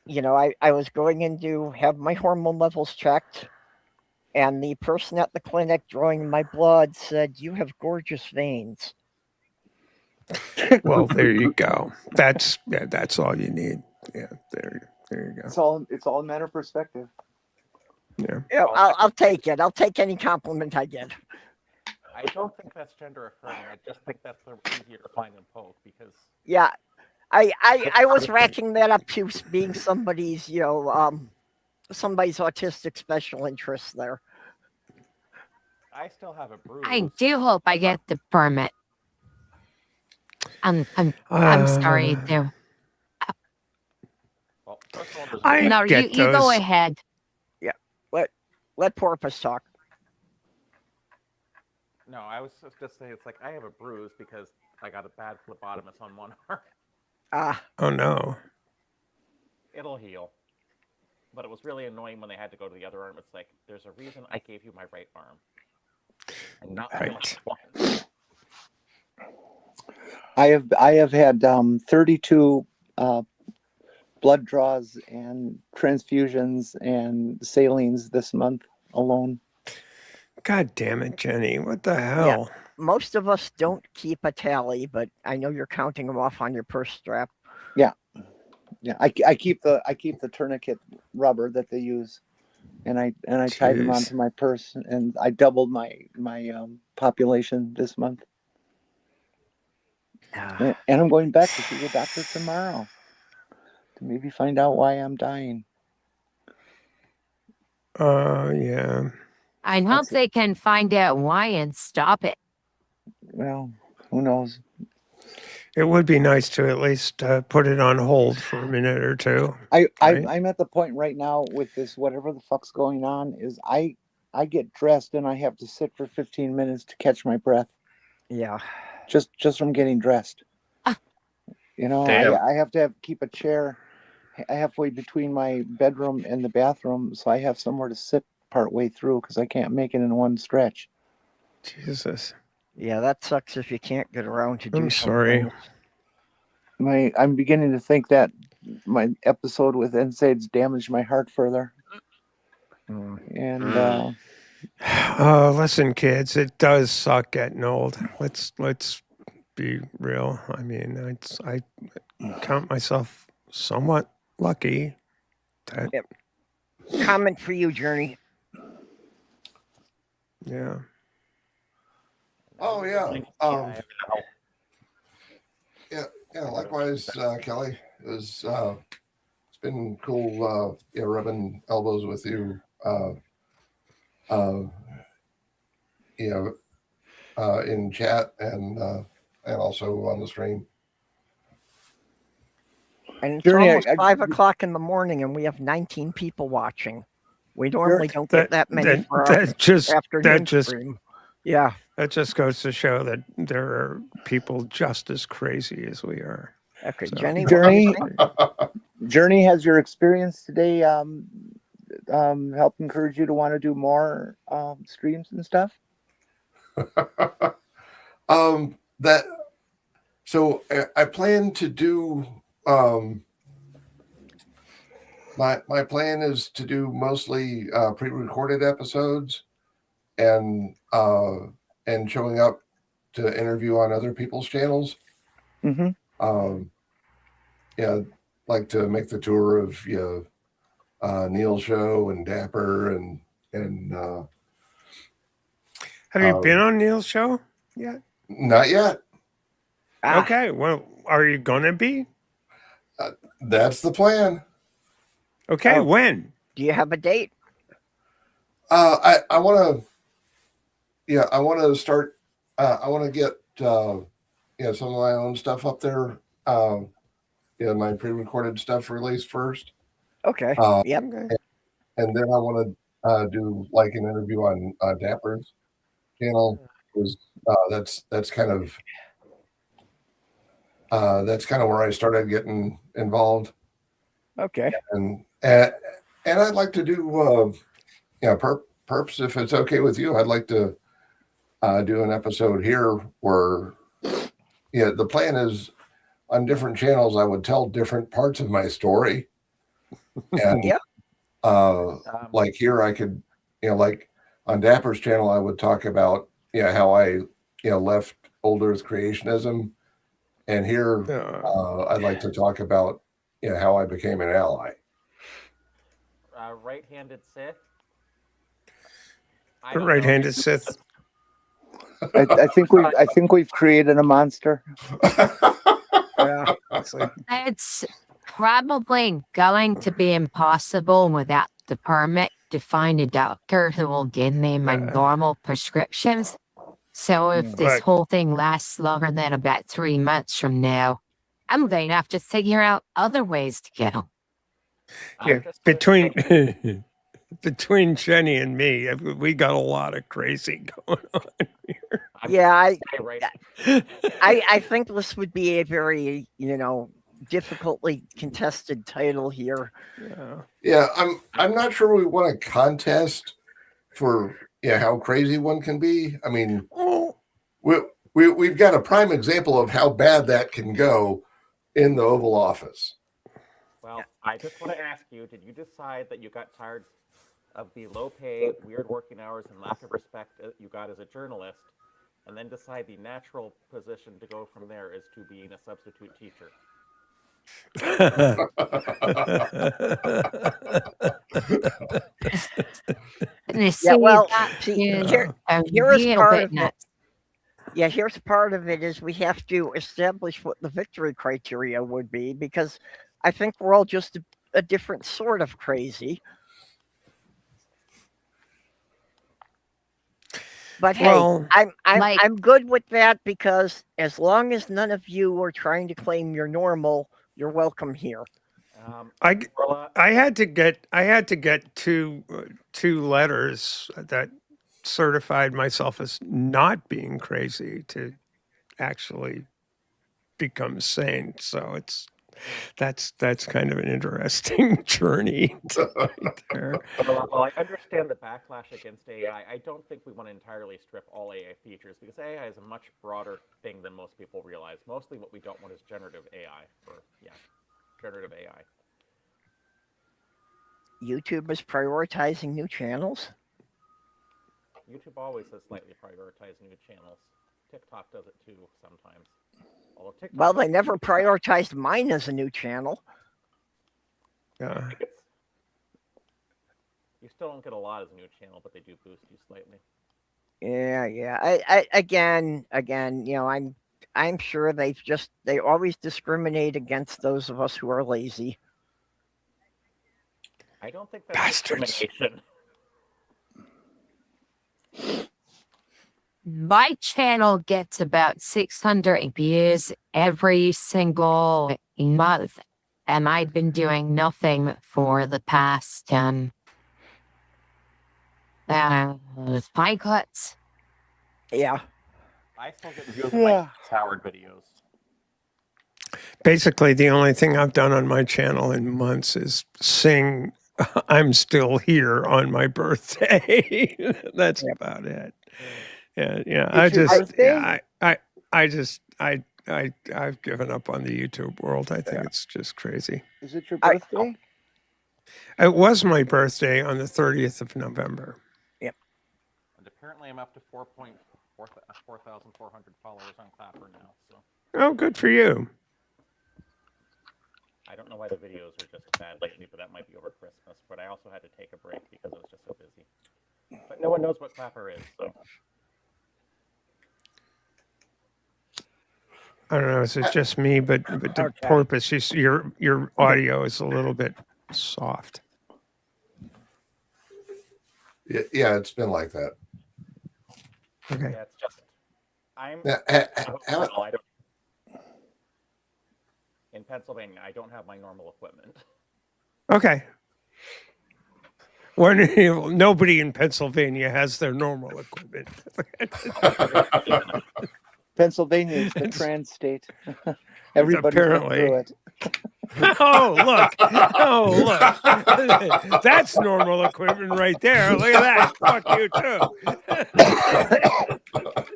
I was going in to have my hormone levels checked, and the person at the clinic drawing my blood said, "You have gorgeous veins." Well, there you go. That's all you need. Yeah, there you go. It's all a matter of perspective. Yeah, I'll take it. I'll take any compliment I get. I don't think that's gender affirming. I just think that's easier to find and poke because. Yeah, I was racking that up to being somebody's somebody's autistic special interest there. I still have a bruise. I do hope I get the permit. I'm sorry, there. I you go ahead. Yeah, let Porpoise talk. No, I was just gonna say it's like I have a bruise because I got a bad phlebotomist on one arm. Ah, Oh no. It'll heal. But it was really annoying when they had to go to the other arm. It's like, there's a reason I gave you my right arm. And not the Right. left one. I have had 32 blood draws and transfusions and salines this month alone. God damn it, Jenny. What the yeah. hell? Most of us don't keep a tally, but I know you're counting them off on your purse strap. Yeah, I keep the tourniquet rubber that they use, and I tied them Jeez. onto my purse, and I doubled my population this month. Ah, And I'm going back to see the doctor tomorrow to maybe find out why I'm dying. Yeah. I hope That's it. they can find out why and stop it. Well, who knows? It would be nice to at least put it on hold for a minute or two. Right? Right? I'm at the point right now with this whatever the fuck's going on is I get dressed and I have to sit for 15 minutes to catch my breath yeah. just from getting dressed. You know, Damn. I have to keep a chair halfway between my bedroom and the bathroom so I have somewhere to sit part way through because I can't make it in one stretch. Jesus. Yeah, that sucks if you can't get around to do I'm sorry. something. I'm beginning to think that my episode with NSAIDs damaged my heart further. Mm. And Listen, kids, it does suck getting old. Let's be real. I mean, I count myself somewhat lucky that Yep. Comment for you, Journey. yeah. Oh yeah. Yeah. Likewise, Kelly. It's been cool. Rubbing elbows with you. In chat and also on the stream. And it's Journey, almost 5 o'clock in the morning, and we have 19 people watching. We normally don't get that many for our afternoon stream. Yeah. That just goes to show that there are people just as crazy as we are. Okay, So, Jenny. Journey, has your experience today helped encourage you to want to do more streams and stuff? So I plan to do my plan is to do mostly pre-recorded episodes and showing up to interview on other people's channels. Mm-hmm. Like to make the tour of Neil's show and Dapper and have you been on Neil's show yet? Not yet. Okay, well, are you gonna be? That's the plan. Okay, when? Do you have a date? I want to. I want to start. I want to get some of my own stuff up there. My pre-recorded stuff released first. Okay. Yep. And then I want to do like an interview on Dapper's channel. Because that's kind of where I started getting involved. Okay. And I'd like to do perps if it's okay with you. I'd like to do an episode here where the plan is on different channels I would tell different parts of my story. And like here I could like on Dapper's channel I would talk about how I left old earth creationism, and here I'd like to talk about how I became an ally. Right-handed Sith. Right-handed Sith. I think we've created a monster. Yeah. It's probably going to be impossible without the permit to find a doctor who will give me my normal prescriptions. So if this whole thing lasts longer than about 3 months from now, I'm going to have to figure out other ways to go. Yeah, between between Jenny and me, we got a lot of crazy going on here. Yeah, Right. I think this would be a very, difficultly contested title here. Yeah. Yeah, I'm not sure we want a contest for how crazy one can be. I mean, Oh, we've got a prime example of how bad that can go in the Oval Office. Well, I just want to ask you, did you decide that you got tired of the low pay, weird working hours, and lack of respect you got as a journalist, and then decide the natural position to go from there is to being a substitute teacher? And you see, Yeah, well, that see, is here a is little part bit of it. nuts. Yeah, here's part of it is we have to establish what the victory criteria would be, because I think we're all just a different sort of crazy. But hey, Well, I'm good with that, because as long as none of you are trying to claim you're normal, you're welcome here. I Orla, had to get two letters that certified myself as not being crazy to actually become sane. So that's kind of an interesting journey right there. Well, I understand the backlash against AI. I don't think we want to entirely strip all AI features because AI is a much broader thing than most people realize. Mostly what we don't want is generative AI, generative AI. YouTube is prioritizing new channels. YouTube always has slightly prioritized new channels. TikTok does it too sometimes. Although TikTok Well, they never prioritized mine as a new channel. Yeah. You still don't get a lot as a new channel, but they do boost you slightly. Yeah. I again, I'm sure they always discriminate against those of us who are lazy. I don't think that's Bastards. discrimination. My channel gets about 600 views every single month, and I've been doing nothing for the past 5 cuts. Yeah. I still get views of my Howard videos. Basically, the only thing I've done on my channel in months is sing "I'm Still Here" on my birthday. That's about it. Yeah. It's your birthday? I've given up on the YouTube world. I think it's just crazy. Is it your birthday? It was my birthday on the 30th of November. Yep. And apparently I'm up to 4,400 followers on Clapper now. So. Oh, good for you. I don't know why the videos are just bad lately, but that might be over Christmas. But I also had to take a break because I was just so busy. But no one knows what Clapper is, so. I don't know. Is it just me? But the porpoise, your audio is a little bit soft. Yeah, it's been like that. Okay. Yeah, it's just I'm in Pennsylvania. I don't have my normal equipment. Okay. Nobody in Pennsylvania has their normal equipment. Pennsylvania is the trans state. Everybody's been through it. Oh, look. That's normal equipment right there. Look at that. Fuck you, too.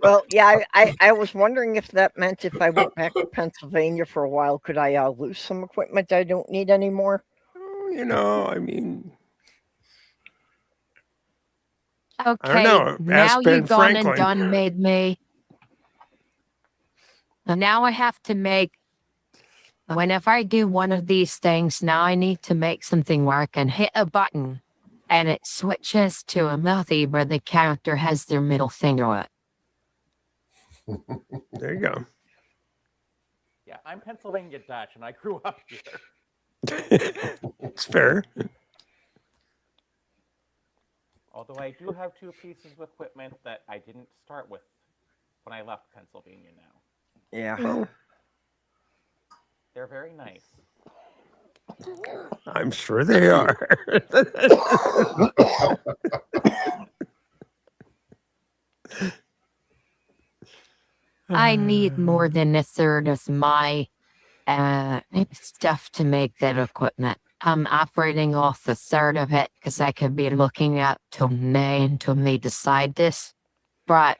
Well, yeah, I was wondering if that meant if I went back to Pennsylvania for a while, could I lose some equipment I don't need anymore? I mean... Okay, now you've gone and done made me. And now I have to make... Whenever I do one of these things, now I need to make something work and hit a button. And it switches to a movie where the character has their middle finger up. There you go. Yeah, I'm Pennsylvania Dutch, and I grew up here. It's fair. Although I do have 2 pieces of equipment that I didn't start with when I left Pennsylvania now. Yeah. They're very nice. I'm sure they are. I need more than a third of my stuff to make that equipment. I'm operating off a third of it because I could be looking out till May until they decide this. But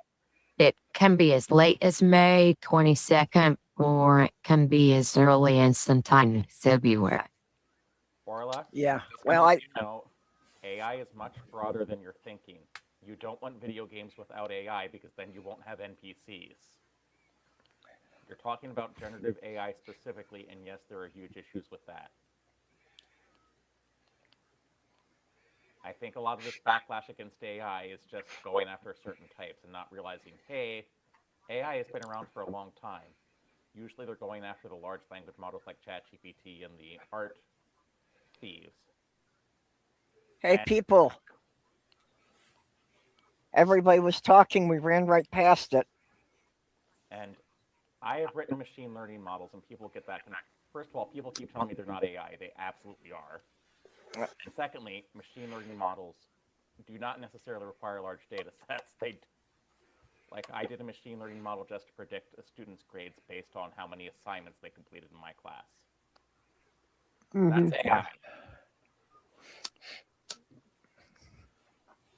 it can be as late as May 22nd, or it can be as early as sometime February. Orla? Yeah. Just Well, to I let you know, AI is much broader than you're thinking. You don't want video games without AI because then you won't have NPCs. You're talking about generative AI specifically, and yes, there are huge issues with that. I think a lot of this backlash against AI is just going after certain types and not realizing, hey, AI has been around for a long time. Usually they're going after the large language models like ChatGPT and the art thieves. Hey, people. Everybody was talking. We ran right past it. And I have written machine learning models, and people get back. And first of all, people keep telling me they're not AI. They absolutely are. And secondly, machine learning models do not necessarily require large data sets. Like I did a machine learning model just to predict a student's grades based on how many assignments they completed in my class. That's AI.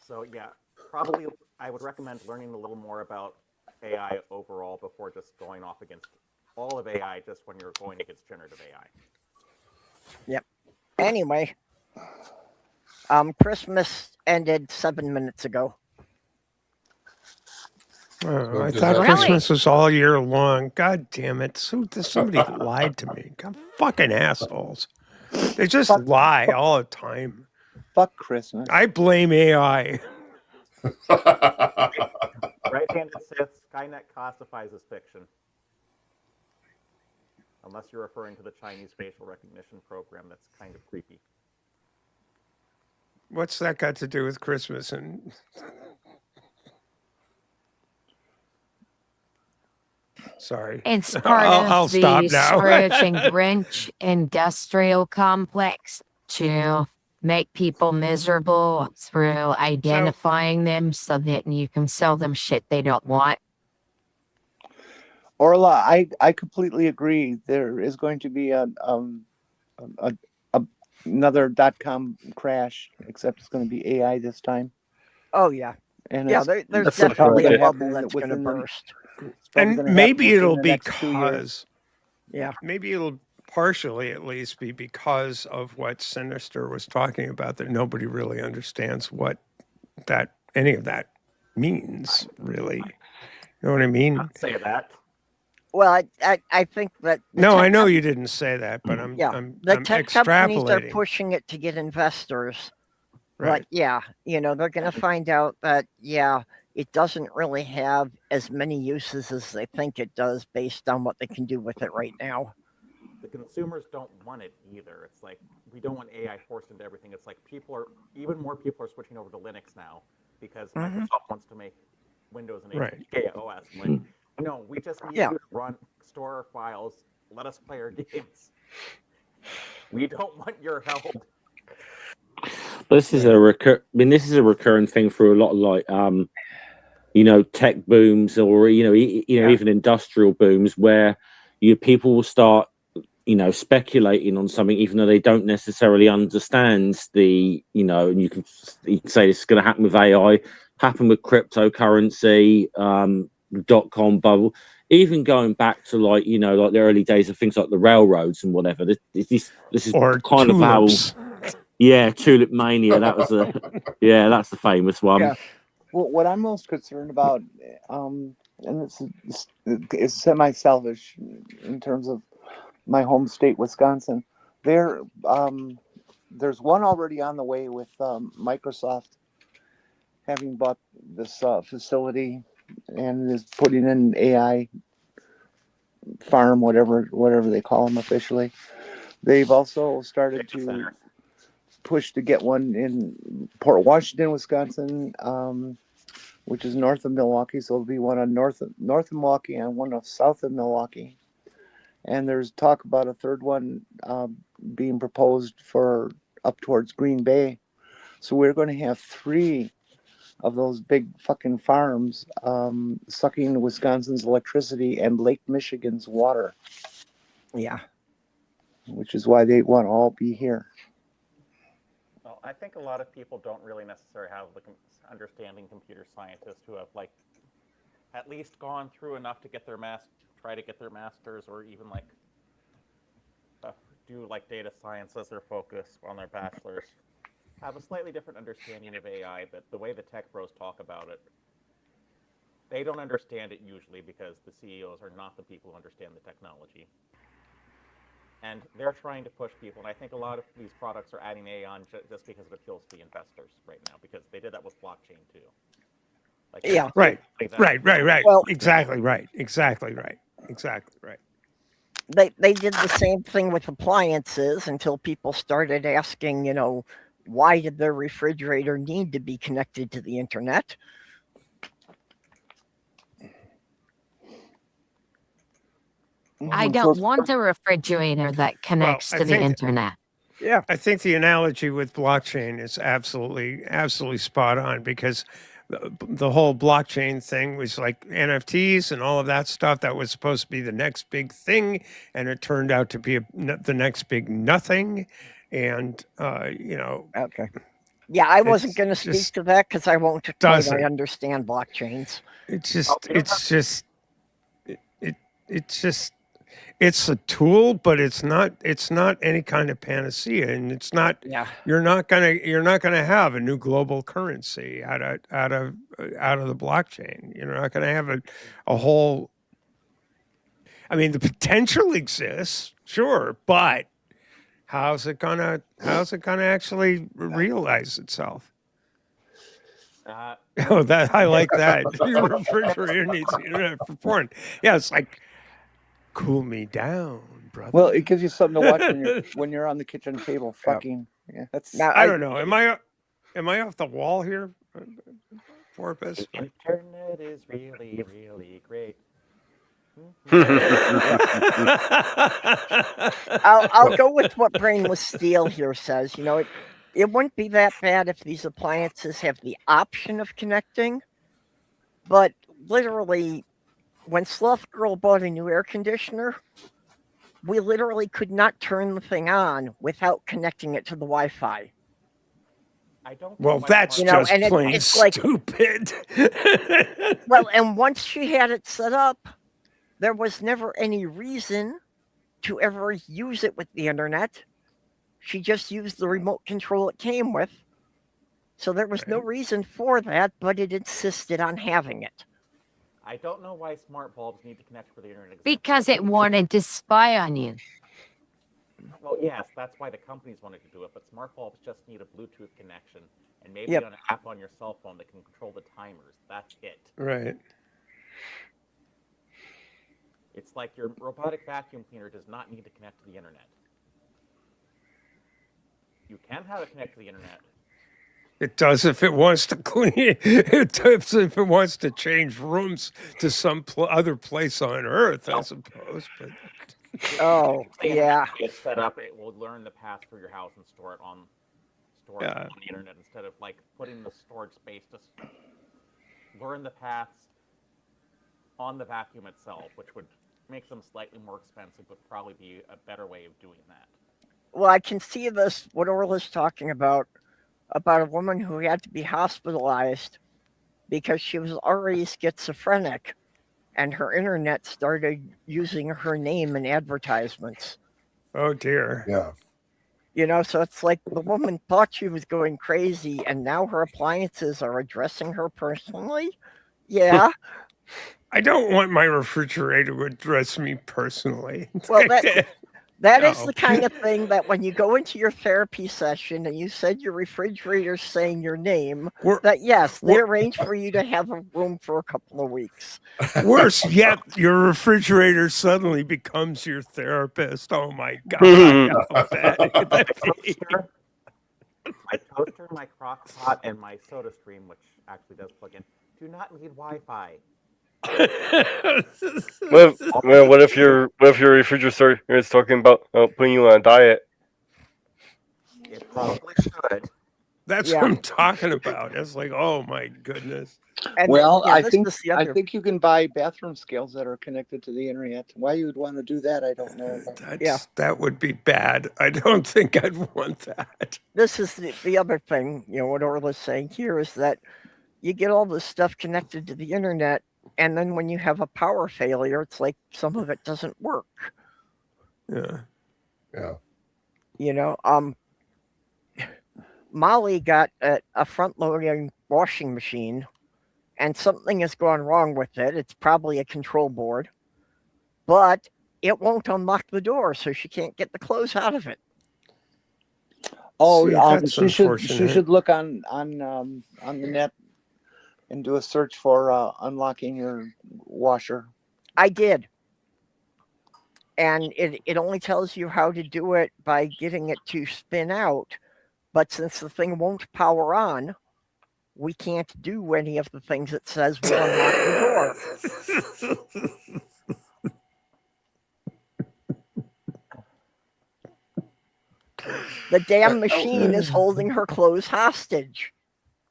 So yeah, probably I would recommend learning a little more about AI overall before just going off against all of AI just when you're going against generative AI. Yep. Anyway, Christmas ended 7 minutes ago. Oh, I does thought that- Christmas was all year long. God damn it. Somebody lied to me. God, fucking assholes. They just lie all the time. Fuck Christmas. I blame AI. Right-handed Sith, Skynet classifies as fiction. Unless you're referring to the Chinese facial recognition program that's kind of creepy. What's that got to do with Christmas? And sorry. It's part I'll of stop the now. Scrooge and Grinch industrial complex to make people miserable through identifying them so that you can sell them shit they don't want. Orla, I completely agree. There is going to be another .com crash, except it's going to be AI this time. Oh yeah. And Yeah, it's there's That's definitely a okay. bubble that's going to burst. And maybe it'll be because Yeah. maybe it'll partially at least be because of what Sinister was talking about, that nobody really understands what any of that means, really. You know what I mean? Not say that. Well, I think that No, I know you didn't say that, but I'm the tech companies are extrapolating. pushing it to get investors. Right. But yeah, they're going to find out that it doesn't really have as many uses as they think it does based on what they can do with it right now. The consumers don't want it either. It's like we don't want AI forced into everything. It's like even more people are switching over to Linux now because Microsoft wants to make Windows and Right. HK OS. Like, no, we just need you to store our files, let us play our games. We don't want your help. This is a recurring thing for a lot of tech booms, or even industrial booms, where people will start speculating on something even though they don't necessarily understand and you can say this is going to happen with AI, happen with cryptocurrency, .com bubble, even going back to like the early days of things like the railroads and whatever. This is or kind tulips. of how tulip mania, that's the famous one. Yeah. Well, what I'm most concerned about, and this is semi-selfish in terms of my home state, Wisconsin. There's one already on the way with Microsoft having bought this facility and is putting in AI farm, whatever they call them officially. They've also started to push to get one in Port Washington, Wisconsin, which is north of Milwaukee. So there'll be one on north of Milwaukee and one south of Milwaukee. And there's talk about a third one being proposed for up towards Green Bay. So we're going to have 3 of those big fucking farms sucking Wisconsin's electricity and Lake Michigan's water. Yeah. Which is why they want to all be here. Well, I think a lot of people don't really necessarily have the understanding computer scientists who have like at least gone through enough to get their try to get their masters, or even like do like data science as their focus on their bachelor's, have a slightly different understanding of AI. That the way the tech bros talk about it, they don't understand it usually because the CEOs are not the people who understand the technology. And they're trying to push people, and I think a lot of these products are adding AI on just because it appeals to the investors right now, because they did that with blockchain too. Like, yeah. Right. Well, exactly right. They did the same thing with appliances until people started asking, why did their refrigerator need to be connected to the internet? I don't want a refrigerator that connects to the internet. Yeah. I think the analogy with blockchain is absolutely spot on, because the whole blockchain thing was like NFTs and all of that stuff that was supposed to be the next big thing, and it turned out to be the next big nothing. And okay, yeah, I wasn't going to speak to that because I won't claim I understand blockchains. It's a tool, but it's not any kind of panacea, and it's not. Yeah. You're not gonna have a new global currency out of the blockchain. You're not gonna have a whole. I mean, the potential exists, sure, but how's it gonna actually realize itself? That I like that. Your refrigerator needs the internet for porn. Yeah, it's like, cool me down, brother. Well, it gives you something to watch when you're on the kitchen table fucking. Yeah, that's. Now, I don't know. Am I off the wall here, Porpoise? The internet is really, really great. I'll go with what Brainless Steel here says. It wouldn't be that bad if these appliances have the option of connecting, but literally, when Sloth Girl bought a new air conditioner, we literally could not turn the thing on without connecting it to the Wi-Fi. Well, that's just plain it's stupid. Well, and once she had it set up, there was never any reason to ever use it with the internet. She just used the remote control it came with. So there was no reason for that, but it insisted on having it. I don't know why smart bulbs need to connect for the internet. Because it wanted to spy on you. Well, yes, that's why the companies wanted to do it, but smart bulbs just need a Bluetooth connection and maybe an app on your cell phone that can control the timers. That's it. Right. It's like your robotic vacuum cleaner does not need to connect to the internet. You can have it connect to the internet. It does if it wants to clean. It does if it wants to change rooms to some other place on Earth, I suppose. But yeah, it's set up. It will learn the path for your house and store it on the internet instead of like putting the storage space to learn the paths on the vacuum itself, which would make them slightly more expensive, but probably be a better way of doing that. Well, I can see this, what Orla's talking about a woman who had to be hospitalized because she was already schizophrenic and her internet started using her name in advertisements. Oh, dear. Yeah. So it's like the woman thought she was going crazy and now her appliances are addressing her personally. Yeah. I don't want my refrigerator to address me personally. Well, that is the kind of thing that when you go into your therapy session and you said your refrigerator's saying your name, that yes, they arrange for you to have a room for a couple of weeks. Worse yet, your refrigerator suddenly becomes your therapist. Oh my God. How bad could that be? My toaster, my crock pot, and my soda stream, which actually does plug in, do not need Wi-Fi. What if your refrigerator is talking about putting you on a diet? It probably should. That's Yeah. what I'm talking about. It's like, oh my goodness. And Well, yeah, I this think is the I other. think you can buy bathroom scales that are connected to the internet. Why you would want to do that, I don't know. But That would be bad. I don't think I'd want that. This is the other thing. What Orla's saying here is that you get all this stuff connected to the internet, and then when you have a power failure, it's like some of it doesn't work. Yeah. Molly got a front-loading washing machine, and something has gone wrong with it. It's probably a control board, but it won't unlock the door, so she can't get the clothes out of it. oh, that's she unfortunate. should look on the net and do a search for unlocking your washer. I did. And it only tells you how to do it by getting it to spin out. But since the thing won't power on, we can't do any of the things it says will unlock the door. The damn machine is holding her clothes hostage.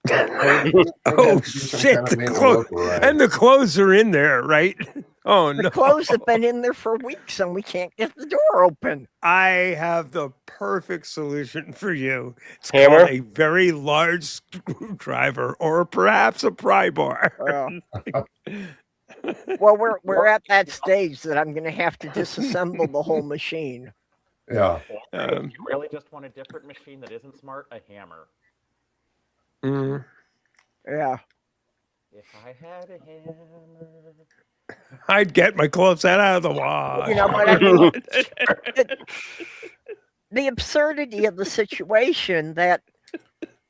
Oh shit! The clothes are in there, right? Oh no! The clothes have been in there for weeks, and we can't get the door open. I have the perfect solution for you. It's Hammer? called a very large screwdriver, or perhaps a pry bar. Well, we're at that stage that I'm going to have to disassemble the whole machine. Yeah. If you really just want a different machine that isn't smart, a hammer. Yeah. If I had a hammer, I'd get my clothes out of the wash. But I mean, the absurdity of the situation that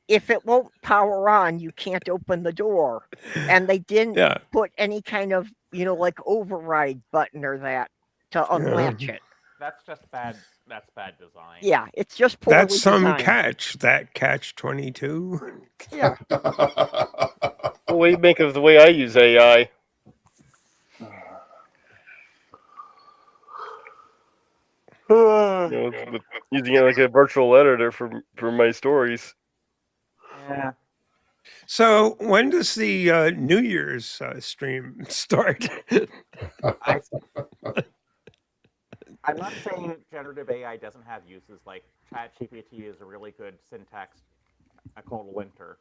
if it won't power on, you can't open the door, and they didn't put any kind of like override button or that to unlatch it. that's just bad. That's bad design. Yeah, it's just poorly That's some designed. catch 22. Yeah. What do you make of the way I use AI? Using it like a virtual editor for my stories. Yeah. So when does the New Year's stream start? I'm not saying generative AI doesn't have uses. Like ChatGPT is a really good syntax called linter,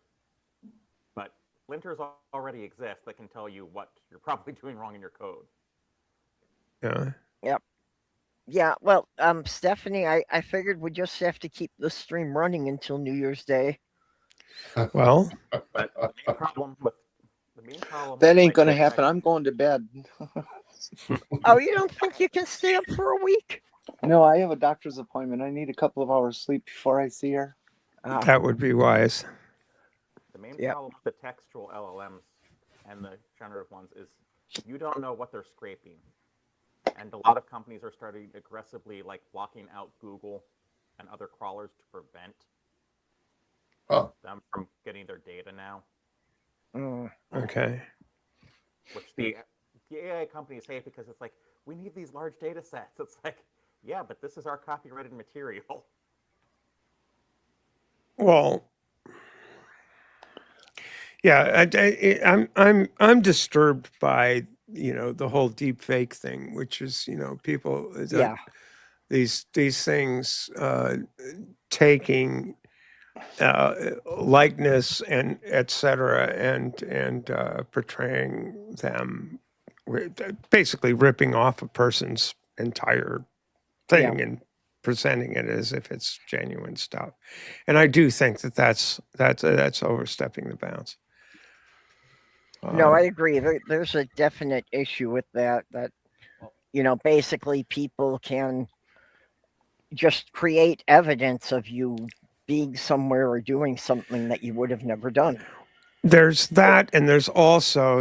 but linters already exist that can tell you what you're probably doing wrong in your code. Yeah. Yep. Yeah. Well, Stephanie, I figured we just have to keep the stream running until New Year's Day. Well, but the main problem that ain't gonna happen. I'm going to bed. Oh, you don't think you can stay up for a week? No, I have a doctor's appointment. I need a couple of hours sleep before I see her. That would be wise. The main problem with the textual LLMs and the generative ones is you don't know what they're scraping. And a lot of companies are starting aggressively blocking out Google and other crawlers to prevent them from getting their data now. Okay. Which the AI companies hate because it's like, we need these large data sets. It's like, yeah, but this is our copyrighted material. Well, yeah, I'm disturbed by the whole deep fake thing, which is people these things taking likeness and etc. and portraying them, basically ripping off a person's entire thing and presenting it as if it's genuine stuff. And I do think that's overstepping the bounds. No, I agree. There's a definite issue with that. Basically people can just create evidence of you being somewhere or doing something that you would have never done. There's that, and there's also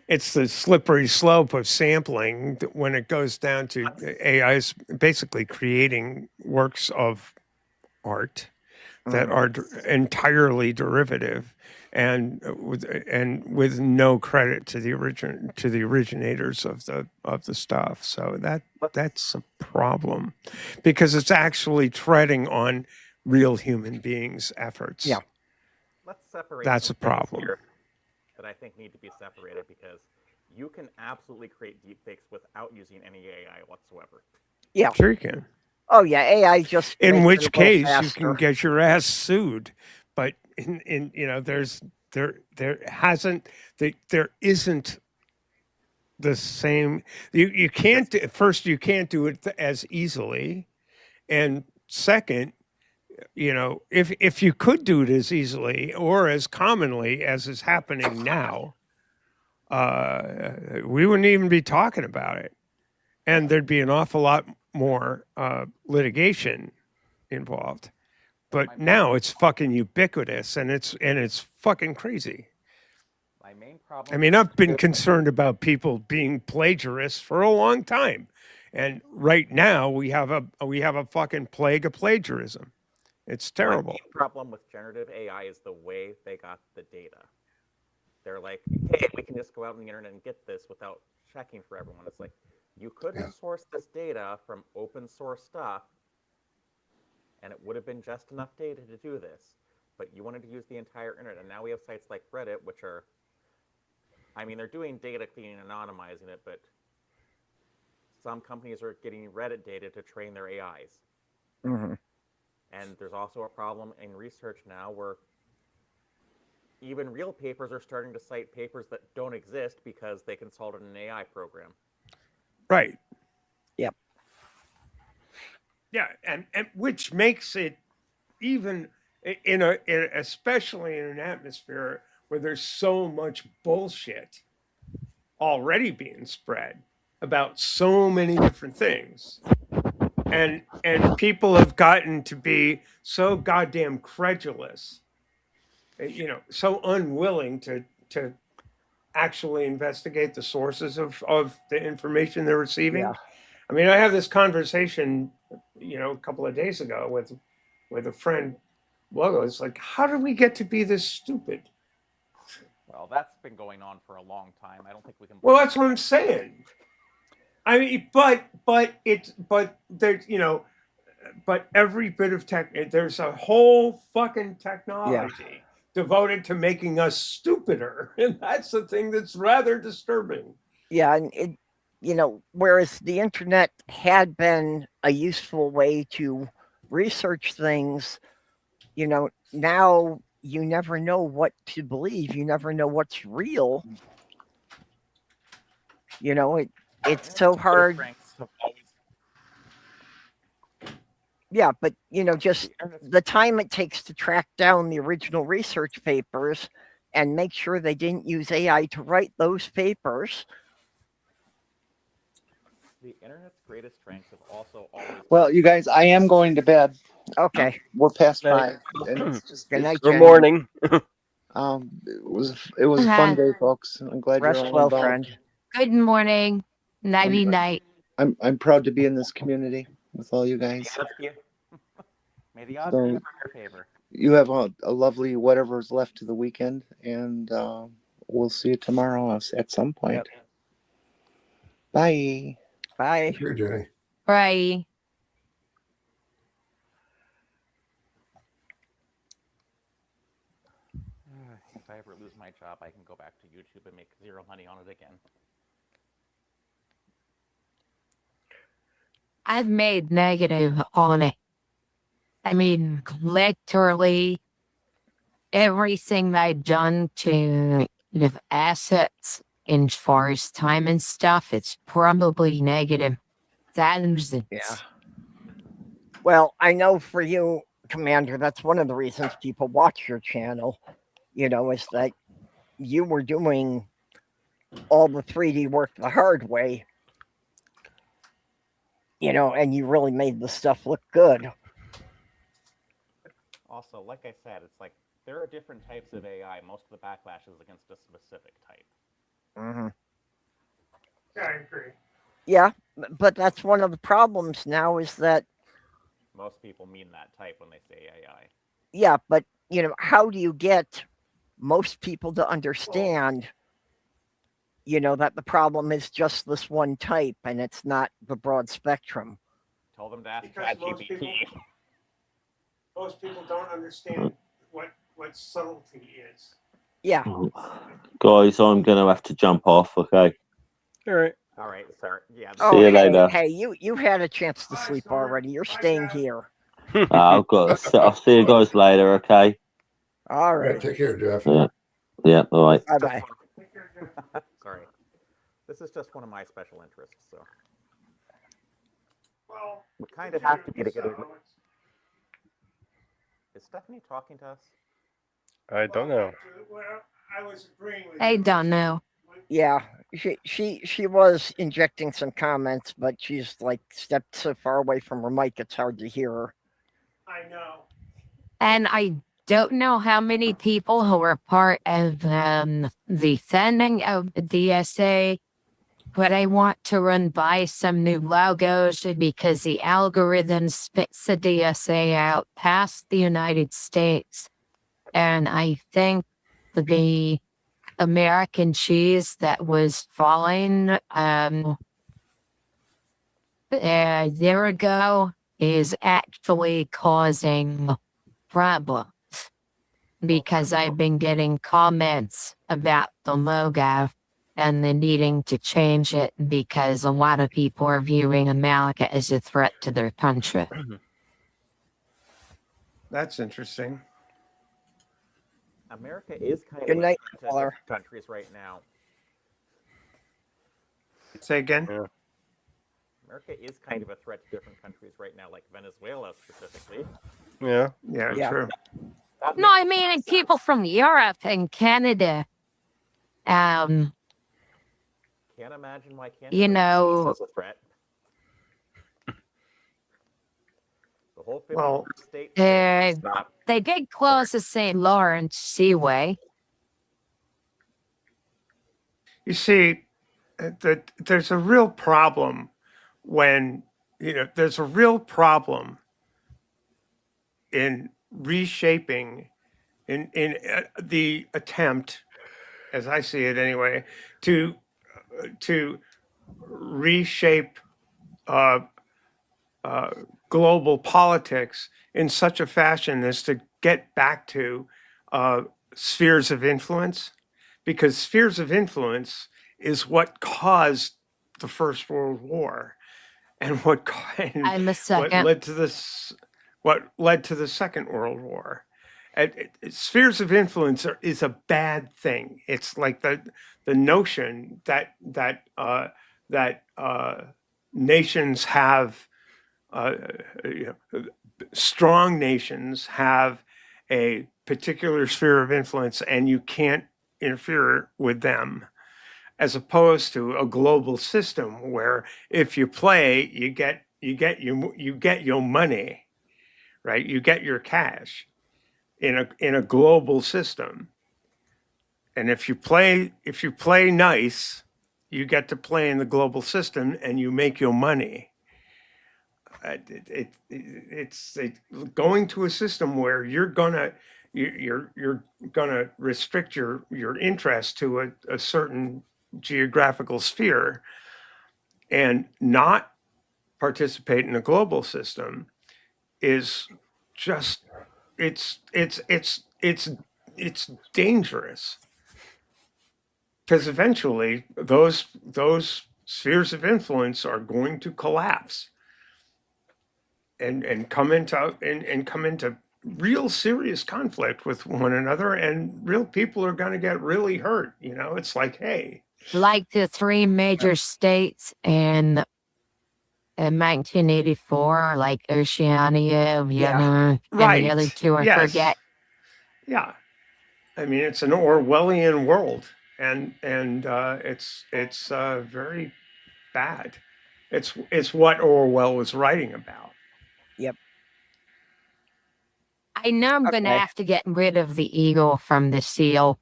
it's the slippery slope of sampling when it goes down to AI's basically creating works of art that are entirely derivative. and with no credit to the originators of the stuff. So that's a problem, because it's actually treading on real human beings' efforts. Yeah. Let's separate. That's some a things problem. here that I think need to be separated, because you can absolutely create deepfakes without using any AI whatsoever. Yeah. Sure you can. Oh yeah, AI just In makes which it a little case you faster. can get your ass sued. But in there isn't the same. You can't first, you can't do it as easily, and second, if you could do it as easily or as commonly as is happening now, we wouldn't even be talking about it, and there'd be an awful lot more litigation involved. But now it's fucking ubiquitous, and it's fucking crazy. My main problem. I mean, I've been concerned about people being plagiarists for a long time, and right now we have a fucking plague of plagiarism. It's terrible. My main problem with generative AI is the way they got the data. They're like, hey, we can just go out on the internet and get this without checking for everyone. It's like, you could have sourced this data from open source stuff, and it would have been just enough data to do this. But you wanted to use the entire internet, and now we have sites like Reddit, which are, I mean, they're doing data cleaning and anonymizing it, but some companies are getting Reddit data to train their AIs. Mm-hmm. And there's also a problem in research now where even real papers are starting to cite papers that don't exist because they consulted an AI program. Right. Yep. Yeah, and which makes it even especially in an atmosphere where there's so much bullshit already being spread about so many different things, and people have gotten to be so goddamn credulous, so unwilling to actually investigate the sources of the information they're receiving. Yeah. I mean, I had this conversation, a couple of days ago with a friend. Well, it's like, how did we get to be this stupid? Well, that's been going on for a long time. I don't think we can. Well, that's what I'm saying. I mean, but there's but every bit of tech, there's a whole fucking technology devoted to making us stupider, and that's the thing that's rather disturbing. Yeah, and whereas the internet had been a useful way to research things, now you never know what to believe. You never know what's real. It's so hard. Yeah, but just the time it takes to track down the original research papers and make sure they didn't use AI to write those papers. The internet's greatest strengths have also always. Well, you guys, I am going to bed. Okay. We're past Night. 5. And it's just Good night, Good Jenny. morning. it was a fun day, folks. I'm glad Rest you're all well, involved. friend. Good morning. Nighty night. I'm proud to be in this community with all you guys. May the odds So- be in your favor. You have a lovely whatever's left to the weekend, and we'll see you tomorrow at some point. Yep. Bye. Bye. Sure, Jenny. Bye. If I ever lose my job, I can go back to YouTube and make zero money on it again. I've made negative on it. I mean, literally everything I've done to with assets as far as time and stuff, it's probably negative thousands. Yeah. Well, I know for you, Commander, that's one of the reasons people watch your channel, is that you were doing all the 3D work the hard way, and you really made the stuff look good. Also, like I said, it's like there are different types of AI. Most of the backlash is against a specific type. Mm-hmm. Yeah, I agree. Yeah, but that's one of the problems now is that. Most people mean that type when they say AI. Yeah, but how do you get most people to understand, that the problem is just this one type and it's not the broad spectrum. Tell them to ask Because ChatGPT. most people don't understand what subtlety is. Yeah. Guys, I'm going to have to jump off, okay? All right. All right, sir. Yeah. Oh, See you hey, later. hey, you had a chance to sleep already. You're staying here. I'll see you guys later, okay? All All right. right, take care, Jeff. Yeah, all right. Bye-bye. Sorry. This is just one of my special interests, so. Well, We kind of have to be together. Is Stephanie talking to us? I don't know. I was agreeing with I don't know. Yeah, she was injecting some comments, but she's like stepped so far away from her mic it's hard to hear her. I know. And I don't know how many people who were part of the sending of the DSA, but I want to run by some new logos because the algorithm spits the DSA out past the United States. And I think the American cheese that was falling a year ago is actually causing problems because I've been getting comments about the logo and the needing to change it because a lot of people are viewing America as a threat to their country. That's interesting. America is kind Good of night, a threat to caller. countries right now. Say again. Yeah. America is kind of a threat to different countries right now, like Venezuela specifically. Yeah. Yeah, Yeah. true. No, I mean, and people from Europe and Canada. Can't imagine why Canada is a threat. The whole 50 state thing, not. They did close the St. Lawrence Seaway. You see, there's a real problem when, there's a real problem in reshaping, in the attempt, as I see it anyway, to reshape global politics in such a fashion as to get back to spheres of influence, because spheres of influence is what caused the First World War, and what led to this, what led to the Second World War. Spheres of influence is a bad thing. It's like the notion that nations have. Strong nations have a particular sphere of influence and you can't interfere with them, as opposed to a global system where if you play, you get your money, right? You get your cash in a global system. And if you play nice, you get to play in the global system and you make your money. It's going to a system where you're gonna restrict your interest to a certain geographical sphere and not participate in a global system is just it's dangerous, because eventually those spheres of influence are going to collapse and come into real serious conflict with one another, and real people are going to get really hurt. It's like, hey, like the three major states in 1984, like Oceania, Vienna, and the other two I forget. Yeah, I mean, it's an Orwellian world, and it's very bad. It's what Orwell was writing about. Yep. I know I'm going to have to get rid of the eagle from the seal.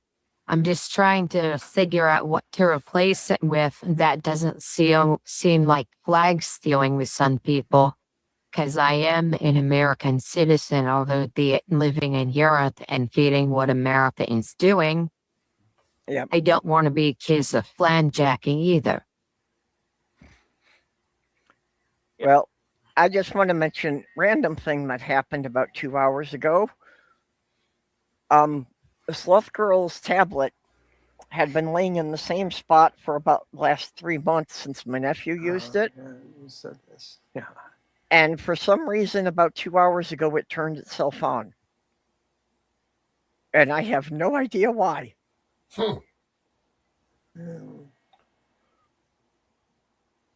I'm just trying to figure out what to replace it with that doesn't seem like flag stealing with some people. because I am an American citizen, although living in Europe and feeding what America is doing. Yep. I don't want to be accused of flanjacking either. Well, I just want to mention random thing that happened about 2 hours ago. The Sloth Girl's tablet had been laying in the same spot for about the last 3 months since my nephew used it. Yeah, you said this. Yeah. And for some reason, about 2 hours ago, it turned itself on. And I have no idea why. Hmm.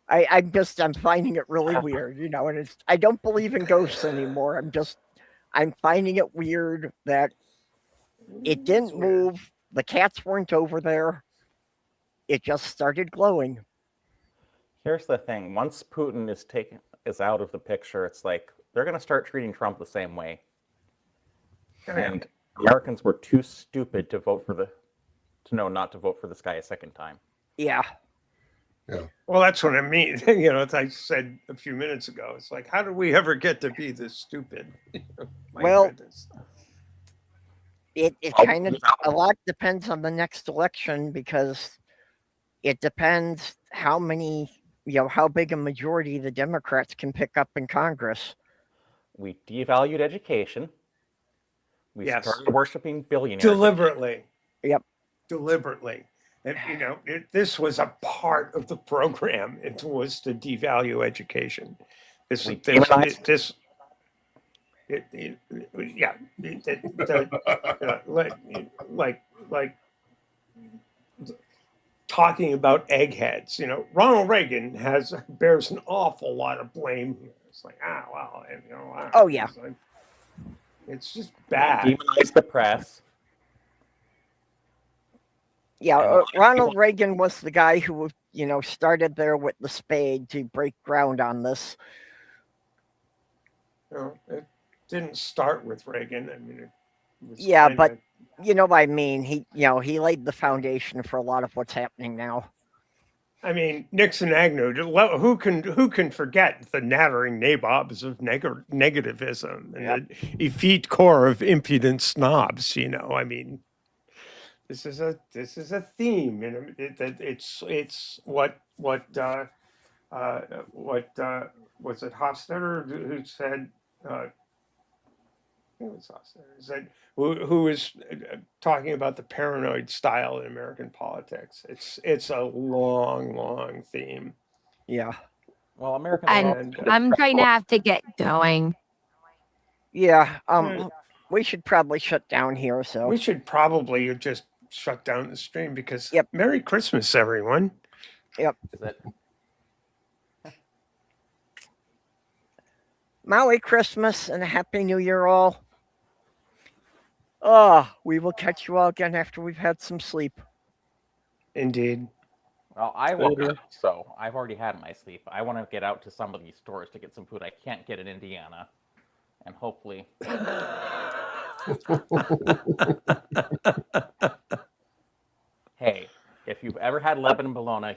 I'm finding it really weird, you know, and I don't believe in ghosts anymore. I'm finding it weird that it didn't move. The cats weren't over there. It just started glowing. Here's the thing: once Putin is out of the picture, it's like they're going to start treating Trump the same way. And Americans were too stupid to know not to vote for this guy a second time. Yeah. Yeah. Well, that's what I mean. You know, as I said a few minutes ago, it's like, how did we ever get to be this stupid? My Well, goodness. It kind of, a lot depends on the next election because it depends how big a majority the Democrats can pick up in Congress. We devalued education. We Yes. started worshiping billionaires. Deliberately. Yep. Deliberately. And, you know, this was a part of the program. It was to devalue education. Like talking about eggheads. You know, Ronald Reagan bears an awful lot of blame here. It's like, well, you know. Oh yeah. It's just bad. Demonize the press. Yeah, Ronald Reagan was the guy who, you know, started there with the spade to break ground on this. You know, it didn't start with Reagan. I mean, but you know what I mean. He laid the foundation for a lot of what's happening now. I mean, Nixon, Agnew. Who can forget the nattering nabobs of negativism and the effete core of impudent snobs? You know, I mean. This is a theme, and it's what was it Hofstadter who said who was talking about the paranoid style in American politics. It's a long theme. Yeah. Well, American. I'm going to have to get going. Yeah. We should probably shut down here. So we should probably just shut down the stream because Merry Christmas, everyone. Yep. Is it? Merry Christmas and a Happy New Year all. We will catch you all again after we've had some sleep. Indeed. Well, I woke up, so I've already had my sleep. I want to get out to some of these stores to get some food I can't get in Indiana. And hopefully... Hey, if you've ever had Lebanon bologna, you